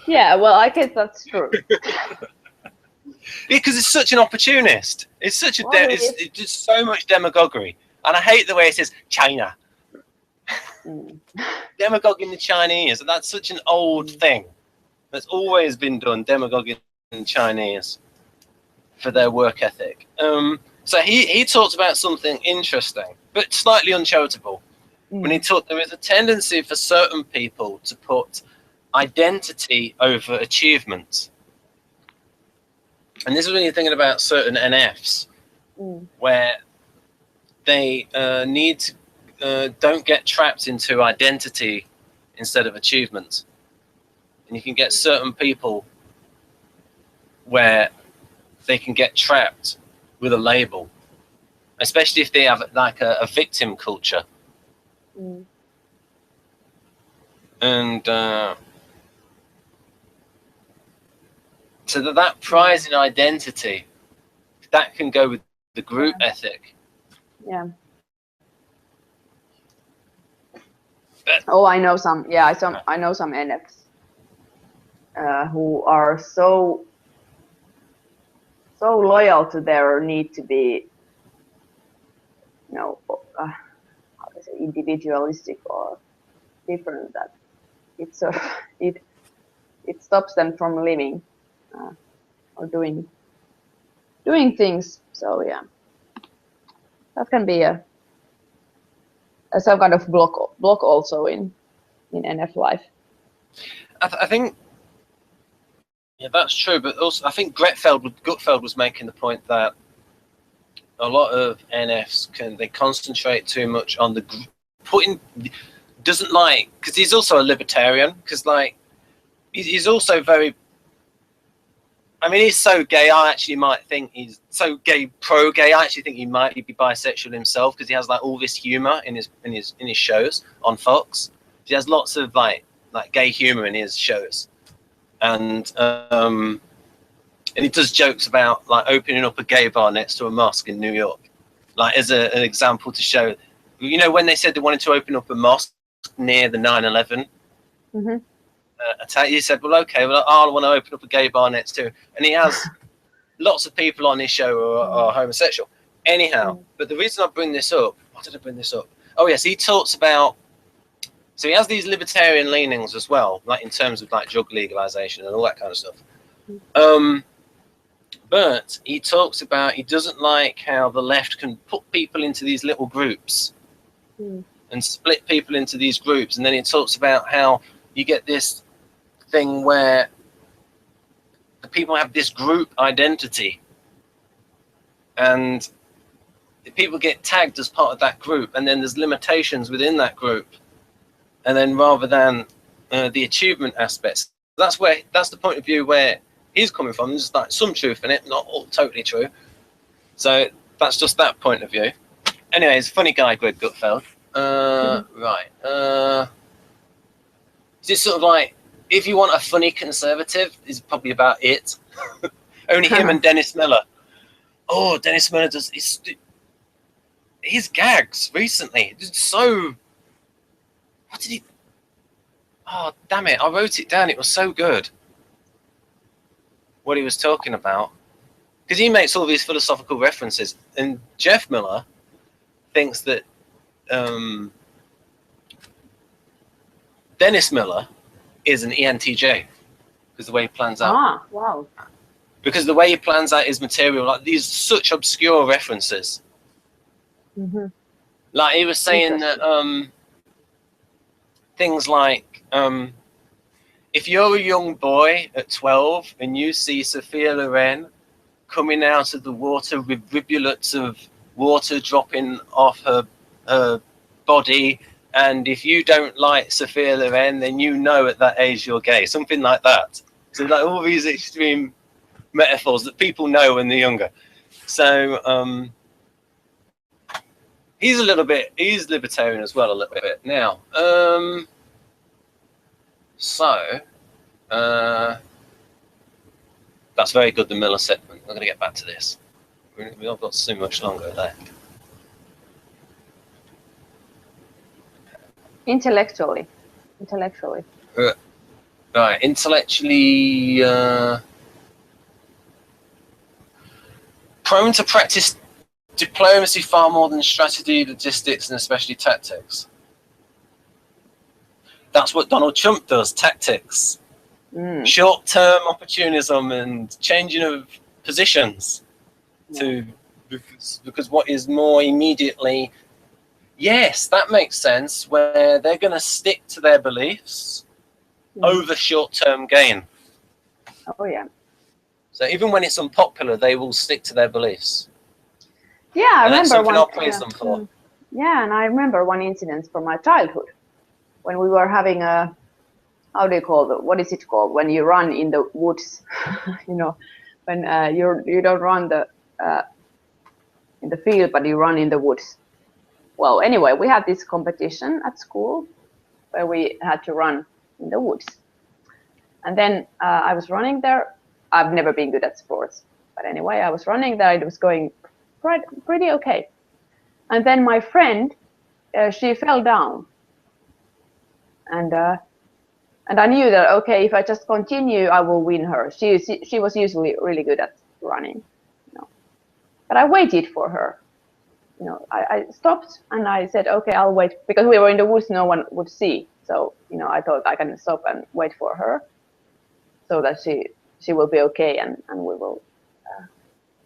Yeah, well, I guess that's true. Because it's such an opportunist. It's such a it's just so much demagoguery, and I hate the way it says China. Demagoguing the Chinese. That's such an old thing. That's always been done. Demagoguing the Chinese for their work ethic. So he talks about something interesting, but slightly uncharitable. When he talked, there is a tendency for certain people to put identity over achievement. And this is when you're thinking about certain NFs, where they don't get trapped into identity instead of achievement. And you can get certain people where they can get trapped with a label, especially if they have like a victim culture. And so that prize in identity, that can go with the group ethic. Yeah. I know some. Yeah, I know some NFs who are so so loyal to their need to be, how to say, individualistic or different, that it sort of it stops them from living or doing things. So yeah, that can be some kind of block also in NF life. I think, yeah, that's true. But also, I think Gutfeld was making the point that a lot of NFs they concentrate too much on the doesn't like, because he's also a libertarian, because like he's also very, I mean, he's so gay. I actually might think he's so pro-gay. I actually think he might be bisexual himself, because he has like all this humor in his shows on Fox. He has lots of like gay humor in his shows, and he does jokes about like opening up a gay bar next to a mosque in New York, like as an example to show, when they said they wanted to open up a mosque near the 9/11 attack, he said, well, okay, well, I want to open up a gay bar next to, and he has lots of people on his show who are homosexual. Anyhow, but the reason I bring this up, why did I bring this up? Oh yes, he talks about, so he has these libertarian leanings as well, like in terms of like drug legalization and all that kind of stuff. But he talks about, he doesn't like how the left can put people into these little groups and split people into these groups. And then he talks about how you get this thing where the people have this group identity, and the people get tagged as part of that group, and then there's limitations within that group. And then rather than the achievement aspects, that's the point of view where he's coming from. There's like some truth in it, not all totally true. So that's just that point of view. Anyway, he's a funny guy, Greg Gutfeld. Right. It's sort of like, if you want a funny conservative, is probably about it. Only him and Dennis Miller. Oh, Dennis Miller does his gags recently. It's so. What did he? Oh, damn it! I wrote it down. It was so good. What he was talking about, because he makes all these philosophical references, and Jeff Miller thinks that Dennis Miller is an ENTJ, because the way he plans out. Ah, wow. Because the way he plans out his material, like these such obscure references. Like he was saying that things like, if you're a young boy at 12 and you see Sophia Loren coming out of the water with rivulets of water dropping off her body, and if you don't like Sophia Loren, then you know at that age you're gay. Something like that. So like all these extreme metaphors that people know when they're younger. So he's libertarian as well, a little bit. Now, that's very good, the Miller segment. I'm going to get back to this. We've not got so much longer left. Intellectually. Right, intellectually prone to practice diplomacy far more than strategy, logistics, and especially tactics. That's what Donald Trump does, tactics. Short-term opportunism and changing of positions because what is more immediately, yes, that makes sense, where they're going to stick to their beliefs over short-term gain. Oh, yeah. So even when it's unpopular, they will stick to their beliefs. Yeah, I remember one. I'll praise them for. Yeah, and I remember one incident from my childhood when we were having a, what is it called when you run in the woods? When you don't run in the field, but you run in the woods. Well, anyway, we had this competition at school where we had to run in the woods. And then I was running there. I've never been good at sports, but anyway, I was running there. It was going pretty okay. And then my friend, she fell down. And I knew that, okay, if I just continue, I will win her. She was usually really good at running. But I waited for her. You know, I stopped and I said, okay, I'll wait, because we were in the woods, no one would see. So, you know, I thought I can stop and wait for her so that she will be okay, and we will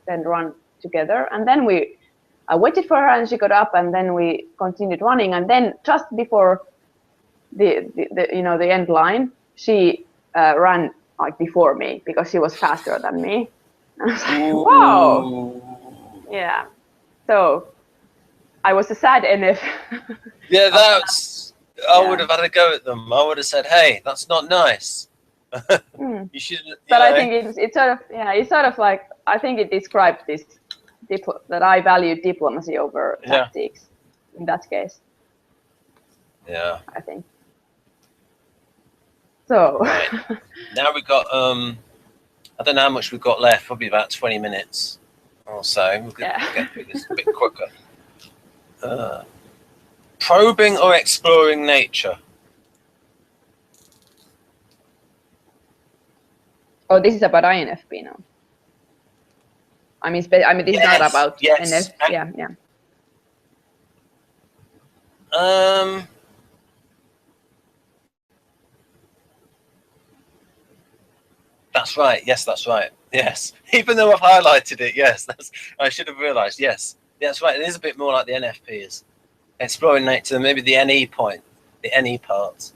then run together. And then I waited for her and she got up, and then we continued running. And then just before the you know, the end line, she ran like before me because she was faster than me. And I was like, wow. Yeah. So I was a sad NF. Yeah, that's. I would have had a go at them. I would have said, "Hey, that's not nice. You shouldn't." But I think it's sort of, yeah, it's sort of like, I think it describes this that I value diplomacy over tactics in that case. Yeah. I think. So. Right. Now we've got I don't know how much we've got left. Probably about 20 minutes or so. We'll get through this a bit quicker. Probing or exploring nature? Oh, this is about INFP now. I mean, this is not about NF. Yeah. That's right. Yes, that's right. Yes. Even though I've highlighted it, yes, I should have realised. Yes, that's right. It is a bit more like the NFP is. Exploring nature, maybe the NE point, the NE part.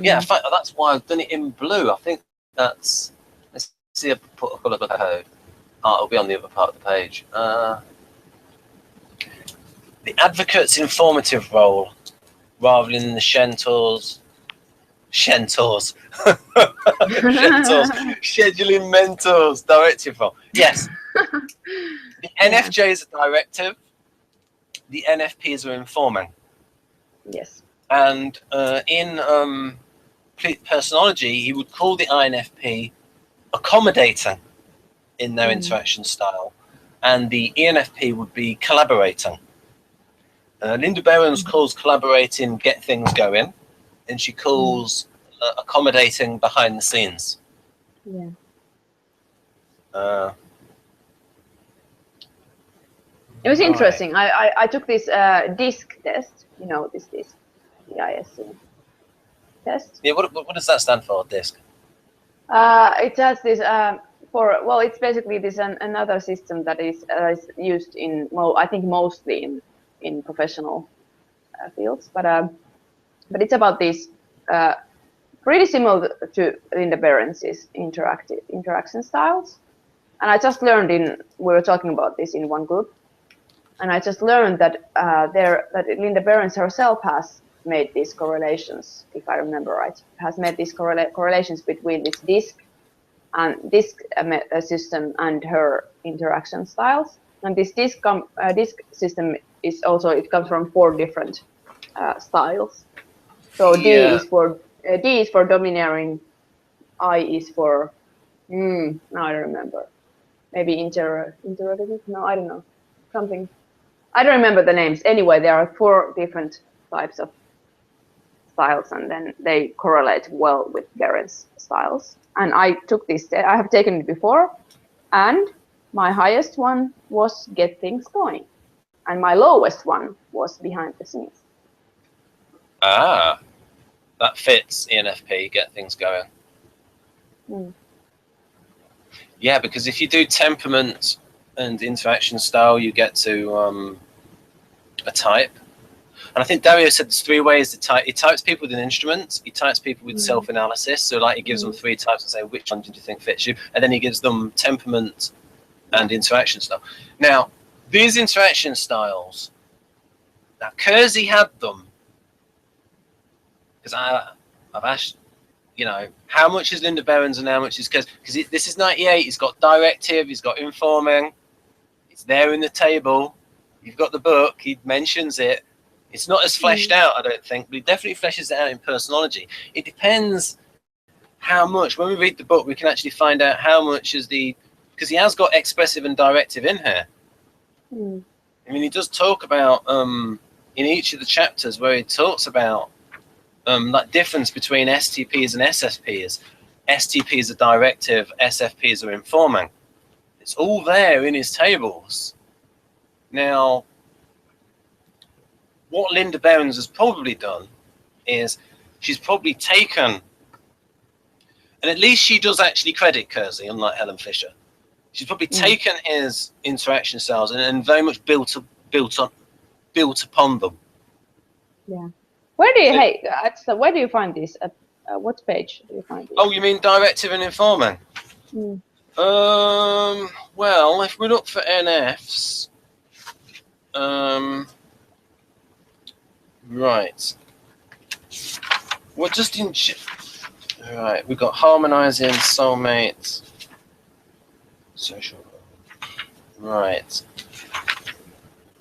Yeah, in fact, that's why I've done it in blue. I think that's. Let's see if I put a colour code. Oh, it'll be on the other part of the page. The advocate's informative role, rather than the Shentors, scheduling mentors, directive role. Yes. The NFJ is a directive. The NFPs are informing. Yes. And in personology, he would call the INFP accommodating in their interaction style, and the ENFP would be collaborating. Linda Behrens calls collaborating get things going, and she calls accommodating behind the scenes. Yeah. It was interesting. I took this DISC test. You know, this DISC, DISC test. Yeah, what does that stand for, DISC? It has this it's basically this another system that is used in, well, I think mostly in professional fields, but it's about this pretty similar to Linda Behrens's interaction styles. And I just learned we were talking about this in one group, and I just learned that that Linda Behrens herself has made these correlations, if I remember right, has made these correlations between this DISC and DISC system and her interaction styles. And this DISC system is also, it comes from 4 different styles. So D is for domineering, I is for no, I don't remember. Maybe interrogative? No, I don't know. Something. I don't remember the names. Anyway, there are 4 different types of styles, and then they correlate well with Behrens styles. And I took this. I have taken it before, and my highest one was get things going, and my lowest one was behind the scenes. Ah, that fits ENFP. Get things going. Yeah, because if you do temperament and interaction style, you get to a type. And I think Dario said there's 3 ways to type. He types people with an instrument. He types people with self-analysis. So like he gives them 3 types and say, which one did you think fits you? And then he gives them temperament and interaction style. Now, these interaction styles, now Keirsey had them. Because I've asked, you know, how much is Linda Behrens and how much is Keirsey? Because this is 98. He's got directive. He's got informing. It's there in the table. You've got the book. He mentions it. It's not as fleshed out, I don't think, but he definitely fleshes it out in personology. It depends how much. When we read the book, we can actually find out how much is because he has got expressive and directive in here. I mean, he does talk about in each of the chapters where he talks about like difference between STPs and SFPs. STPs are directive, SFPs are informing. It's all there in his tables. Now, what Linda Behrens has probably done is she's probably taken, and at least she does actually credit Keirsey, unlike Helen Fisher. She's probably taken his interaction styles and very much built upon them. Yeah. Where do you where do you find this? At what page do you find this? Oh, you mean directive and informing? Well, if we look for NFs, right. Well, just in right, we've got harmonizing, soulmates, social, right,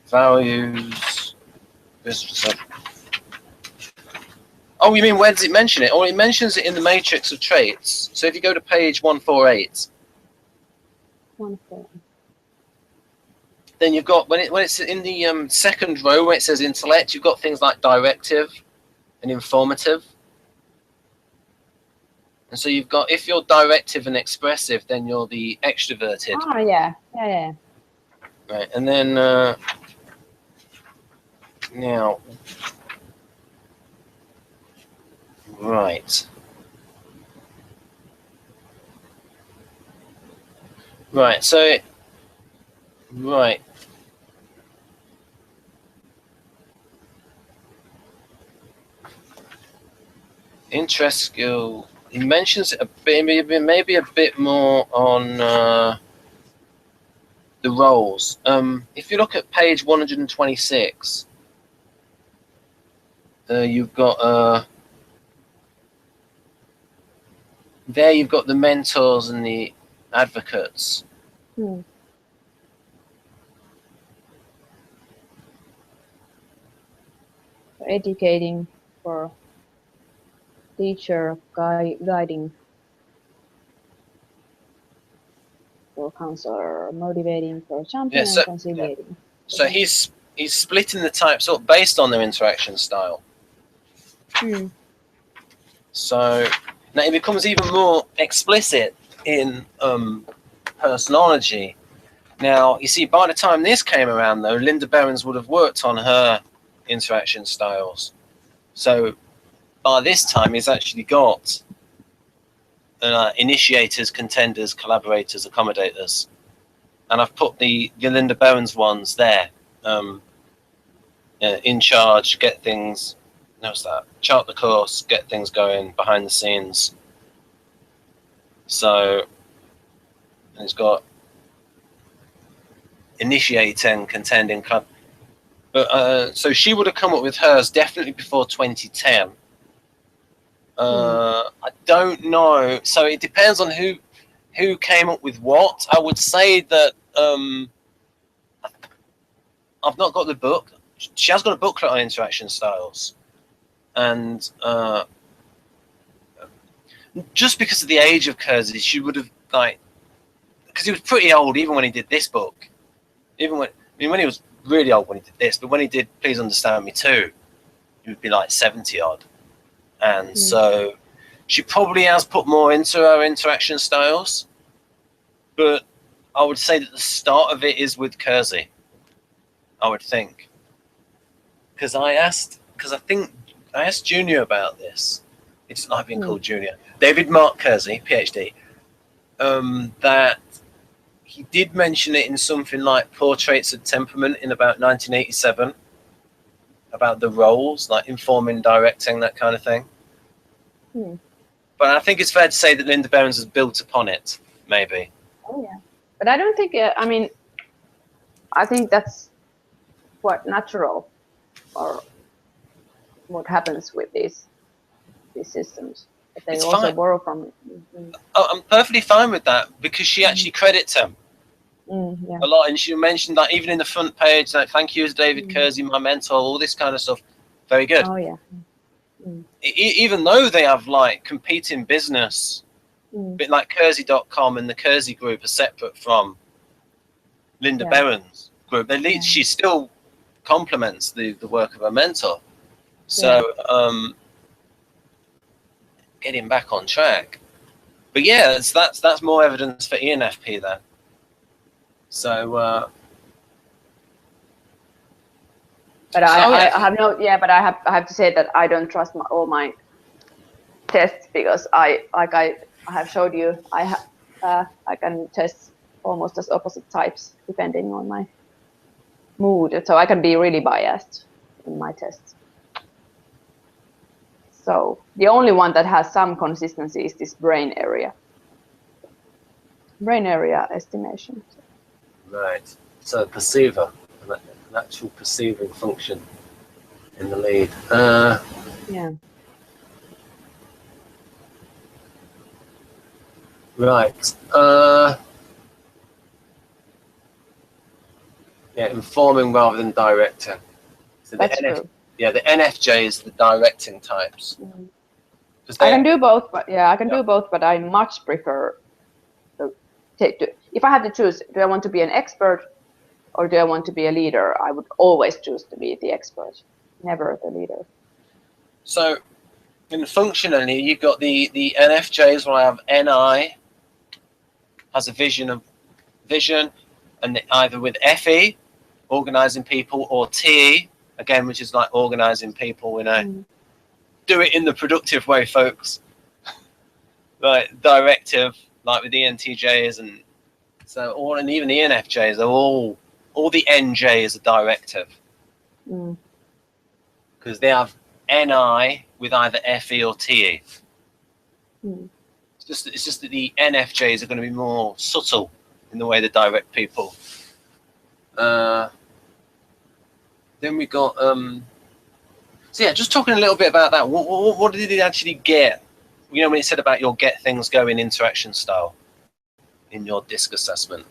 values, business. Oh, you mean where does it mention it? Oh, it mentions it in the matrix of traits. So if you go to page 148. 148. Then you've got, when it's in the second row where it says intellect, you've got things like directive and informative. And so you've got, if you're directive and expressive, then you're the extroverted. Oh, yeah. Yeah. Right, and then now, right. Right, so, right. Interest skill, he mentions it a bit, maybe a bit more on the roles. If you look at page 126, you've got there you've got the mentors and the advocates. Educating for teacher, guiding for counselor, motivating for champion, and conciliating. Yeah. So he's splitting the types up based on their interaction style. So now it becomes even more explicit in personology. Now, you see, by the time this came around, though, Linda Behrens would have worked on her interaction styles. So by this time, he's actually got initiators, contenders, collaborators, accommodators. And I've put the Linda Behrens ones there. In charge, get things, notice that, chart the course, get things going behind the scenes. So it's got initiating, contending, club. But so she would have come up with hers definitely before 2010. I don't know. So it depends on who came up with what. I would say that I've not got the book. She has got a booklet on interaction styles, and just because of the age of Keirsey, she would have because he was pretty old even when he did this book. Even when he was really old when he did this, but when he did Please Understand Me Too, he would be like 70 odd. And so she probably has put more into her interaction styles, but I would say that the start of it is with Keirsey, I would think. Because I asked Junior about this. It's like being called Junior. David Mark Keirsey, PhD, that he did mention it in something like Portraits of Temperament in about 1987, about the roles, like informing, directing, that kind of thing. But I think it's fair to say that Linda Behrens has built upon it, maybe. Oh, yeah. But I don't think, I mean, I think that's quite natural, or what happens with these systems. But they also borrow from it. Oh, I'm perfectly fine with that, because she actually credits him a lot. And she mentioned that even in the front page, like, thank you, David Keirsey, my mentor, all this kind of stuff. Very good. Oh, yeah. Even though they have like competing business, bit like Keirsey.com and the Keirsey group are separate from Linda Behrens group, at least she still complements the work of her mentor. So getting back on track. But yeah, that's more evidence for INFP then. So, but I have no, yeah, but I have to say that I don't trust all my tests because I have showed you, I can test almost as opposite types depending on my mood. So I can be really biased in my tests. So the only one that has some consistency is this brain area estimation. right. So perceiver, an actual perceiving function in the lead. Yeah. Right. Yeah, informing rather than directing. So That's true. Yeah, the NFJ is the directing types. Mm. I can do both, but yeah, I can Yeah. do both, but I much prefer if I have to choose, do I want to be an expert or do I want to be a leader? I would always choose to be the expert, never the leader. So, functionally, you've got the NFJs will have NI, has a vision, and either with FE, organizing people, or TE, again, which is like organizing people, you know. Mm. Do it in the productive way, folks. Like directive, like with the NTJs, and so and even the NFJs are all the NJs are directive. Because they have NI with either FE or TE. Mm. It's just that the NFJs are going to be more subtle in the way they direct people. Then we got so yeah, just talking a little bit about that. What did he actually get? You know, when he said about your get things going interaction style in your DISC assessment.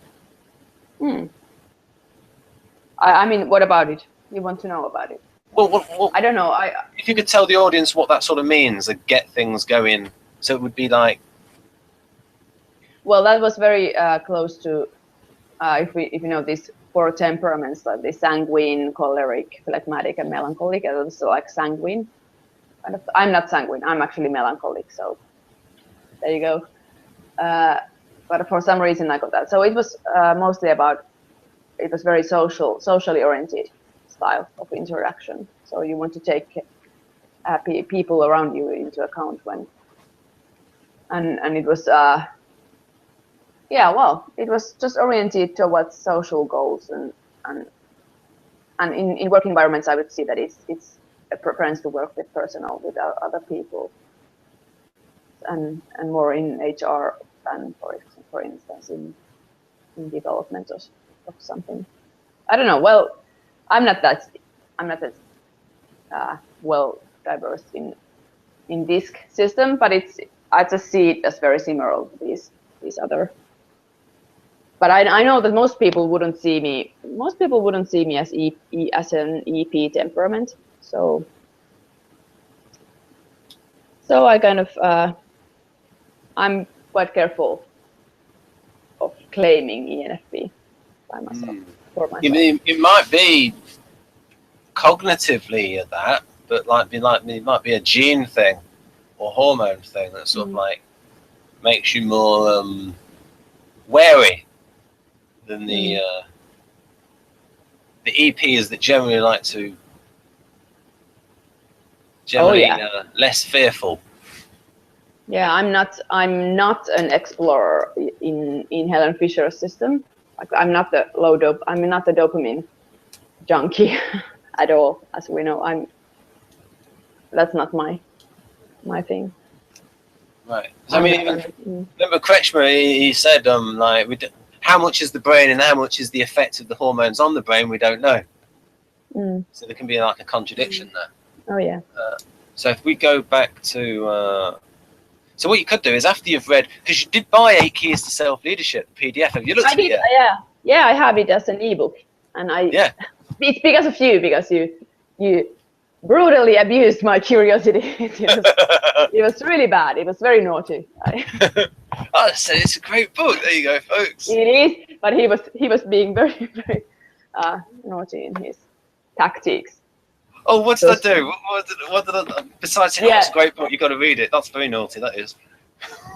I mean, what about it? You want to know about it? Well, I don't know. If you could tell the audience what that sort of means, a get things going. So it would be like. Well, that was very close to if you know these 4 temperaments, like the sanguine, choleric, phlegmatic, and melancholic. It was like sanguine. Kind of. I'm not sanguine. I'm actually melancholic. So there you go. But for some reason, I got that. So it was mostly about. It was very socially oriented style of interaction. So you want to take people around you into account when. And it was. Yeah, well, it was just oriented towards social goals and in work environments, I would see that it's a preference to work with other people, and more in HR than for instance in development of something. I don't know. Well, I'm not that well diverse in DISC system, but I just see it as very similar to these other. But I know that most people wouldn't see me as as an EP temperament. So I kind of I'm quite careful of claiming ENFP by myself for myself. It might be cognitively that, but it might be a gene thing or hormone thing that sort of like makes you more wary than the EPs that generally like to less fearful. Yeah, I'm not an explorer in Helen Fisher's system. Like I'm not the dopamine junkie at all, as we know. That's not my thing. Right. I mean, remember Kretschmer, he said how much is the brain and how much is the effect of the hormones on the brain, we don't know. So there can be like a contradiction there. Oh yeah. So if we go back to so what you could do is after you've read, because you did buy 8 Keys to Self-Leadership PDF, have you looked at it yet? Yeah, I have it as an ebook, and it's because of you, because you brutally abused my curiosity. It was really bad. It was very naughty. So it's a great book. There you go, folks. It is, but he was being very very naughty in his tactics. Oh, what did I do? What did I, besides saying, it's a great book, you've got to read it. That's very naughty, that is.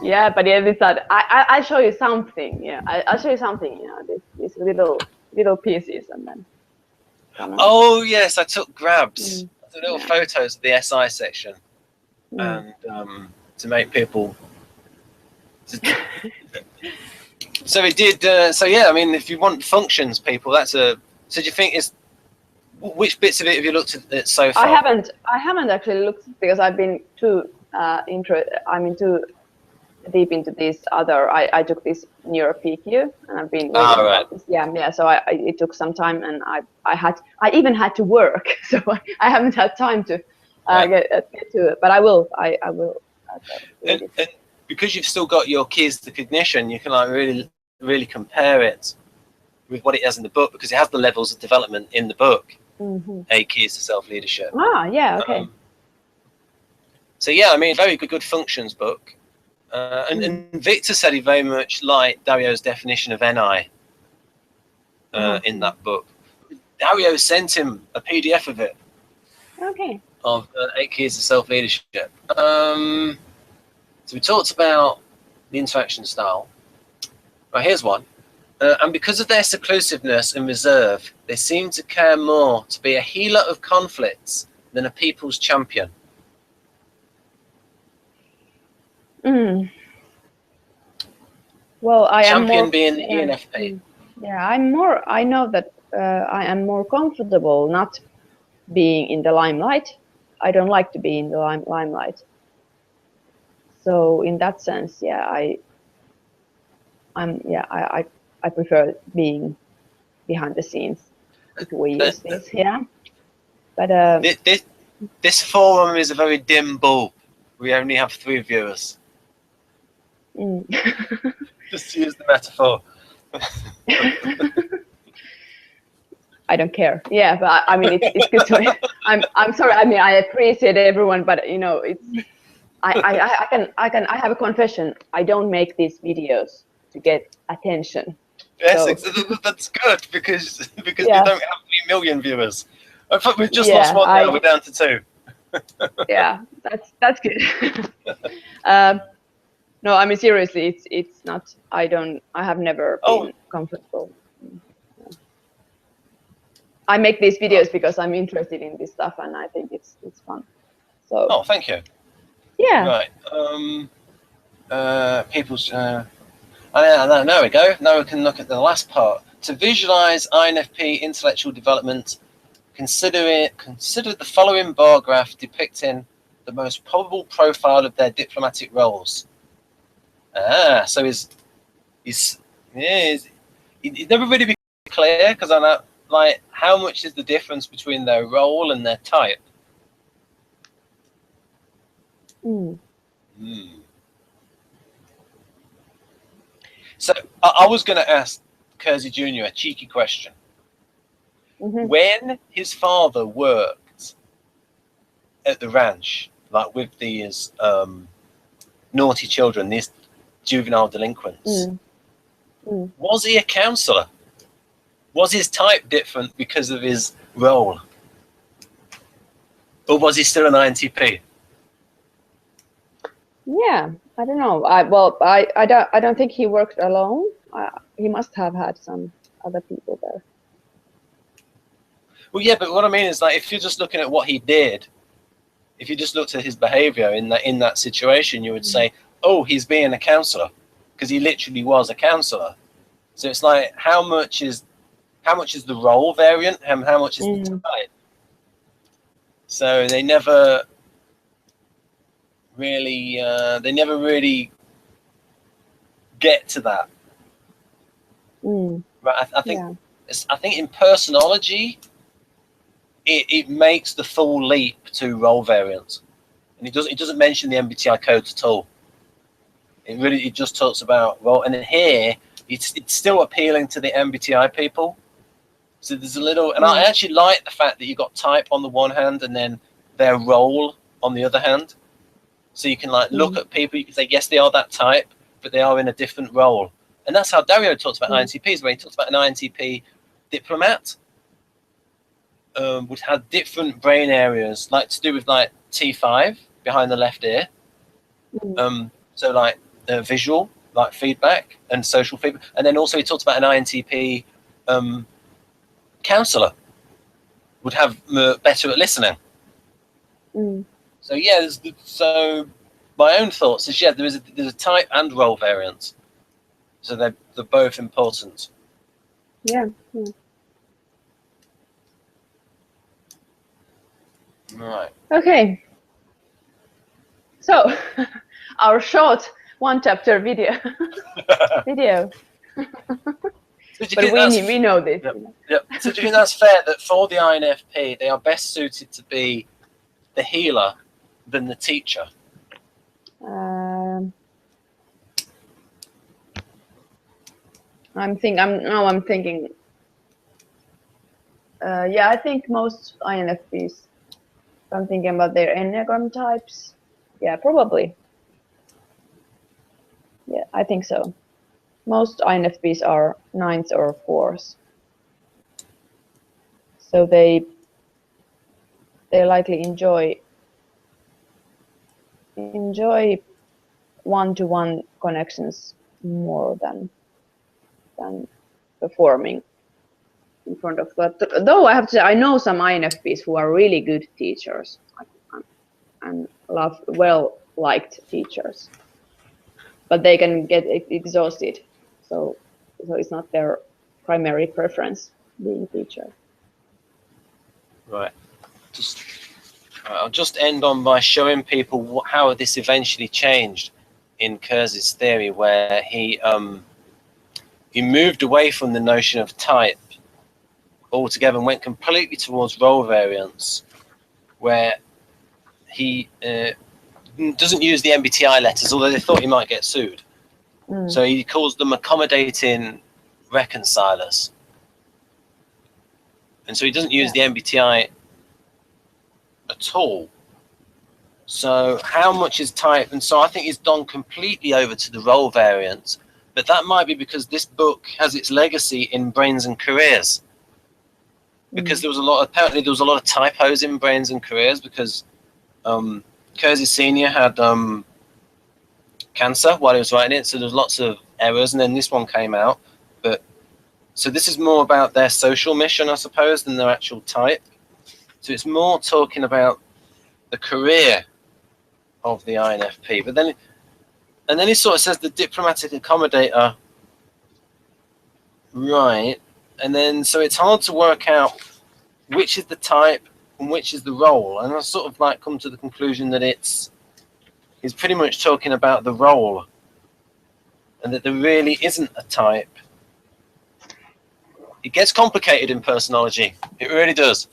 Yeah, but yeah, this that I show you something. Yeah, I'll show you something. You know, these little pieces, and then. Oh yes, I took grabs. Mm. I took little Yeah. photos of the SI section, Mm. and to make people. So it did. So yeah, I mean, if you want functions, people, that's a. So do you think it's which bits of it have you looked at so far? I haven't actually looked because I've been too too deep into this other. I took this neuro PQ and I've been reading about this. Yeah. So it took some time, and I even had to work, so I haven't had time to get to it. But I will. I will. And because you've still got your keys to cognition, you can like really compare it with what it has in the book, because it has the levels of development in the book. Mm-hmm. 8 keys to self-leadership. Yeah. Okay. So yeah, I mean, very good functions book. And Victor said he very much liked Dario's definition of NI in that book. Dario sent him a PDF of it. Okay. Of 8 keys to self-leadership. So we talked about the interaction style. Right, here's one. And because of their seclusiveness and reserve, they seem to care more to be a healer of conflicts than a people's champion. Well, I am more, being the INFP. Yeah, I know that I am more comfortable not being in the limelight. I don't like to be in the limelight. So in that sense, yeah, I prefer being behind the scenes if we use this. Yeah, but this forum is a very dim bulb. We only have 3 viewers. Just to use the metaphor. I don't care. Yeah, but I mean, it's good to. I'm sorry. I mean, I appreciate everyone, but you know, it's. I have a confession. I don't make these videos to get attention. Yes, so. That's good because we don't have 3 million viewers. In fact, we've just lost 1 now. We're down to 2. Yeah, that's good. No, I mean seriously, it's not. I have never been comfortable. I make these videos because I'm interested in this stuff, and I think it's fun. So. Oh, thank you. Yeah. Right. People's. There we go. Now we can look at the last part. To visualize INFP intellectual development, consider the following bar graph depicting the most probable profile of their diplomatic roles. So it's never really became clear, because I know, like, how much is the difference between their role and their type? So I was going to ask Keirsey Jr. a cheeky question. When his father worked at the ranch, like with these naughty children, these juvenile delinquents, was he a counsellor? Was his type different because of his role? Or was he still an INTP? Yeah, I don't know. I don't think he worked alone. He must have had some other people there. Well, yeah, but what I mean is, like, if you're just looking at what he did, if you just looked at his behaviour in that situation, you would say, oh, he's being a counsellor, because he literally was a counsellor. So it's like, how much is the role variant, and how much is the type? So they never really get to that. Right? I think in personology, it makes the full leap to role variant, and it doesn't mention the MBTI code at all. It just talks about role, and then here it's still appealing to the MBTI people. So there's a little, and I actually like the fact that you got type on the one hand and then their role on the other hand. So you can like look at people, you can say yes, they are that type, but they are in a different role. And that's how Dario talks about INTPs, where he talks about an INTP diplomat would have different brain areas, like to do with like T5 behind the left ear. So like visual, like feedback and social feedback. And then also he talked about an INTP counsellor would have better at listening. So yeah, so my own thoughts is there's a type and role variance. So they're both important. Yeah. Right. Okay. So our short 1 chapter video. But we know this. Yep. Yep. So do you think that's fair that for the INFP they are best suited to be the healer than the teacher? I'm thinking. Yeah, I think most INFPs. I'm thinking about their Enneagram types. Yeah, probably. Yeah, I think so. Most INFPs are 9s or 4s. So they likely enjoy one-to-one connections more than performing in front of that. Though I have to say, I know some INFPs who are really good teachers and well-liked teachers, but they can get exhausted. So it's not their primary preference being a teacher. Right. I'll just end on by showing people how this eventually changed in Keirsey's theory, where he moved away from the notion of type altogether and went completely towards role variance, where he doesn't use the MBTI letters, although they thought he might get sued. So he calls them accommodating reconcilers. And so he doesn't use the MBTI at all. So how much is type? And so I think he's gone completely over to the role variance, but that might be because this book has its legacy in Brains and Careers, because apparently there was a lot of typos in Brains and Careers, because Keirsey Senior had cancer while he was writing it, so there's lots of errors, and then this one came out. But so this is more about their social mission, I suppose, than their actual type. So it's more talking about the career of the INFP. But then, and then he sort of says the diplomatic accommodator, right? And then so it's hard to work out which is the type and which is the role. And I sort of like come to the conclusion that he's pretty much talking about the role, and that there really isn't a type. It gets complicated in personology. It really does.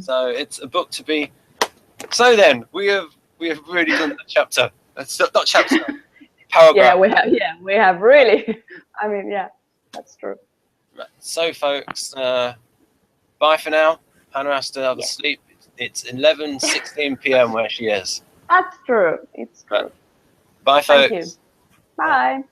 So it's a book to be. So then we have really done the chapter. Not chapter. Paragraph. Yeah, we have really. I mean, yeah, that's true. Right. So folks, bye for now. Hanna has to have a sleep. It's 11:16 p.m. where she is. That's true. It's true. Right. Bye, folks. Thank you. Bye.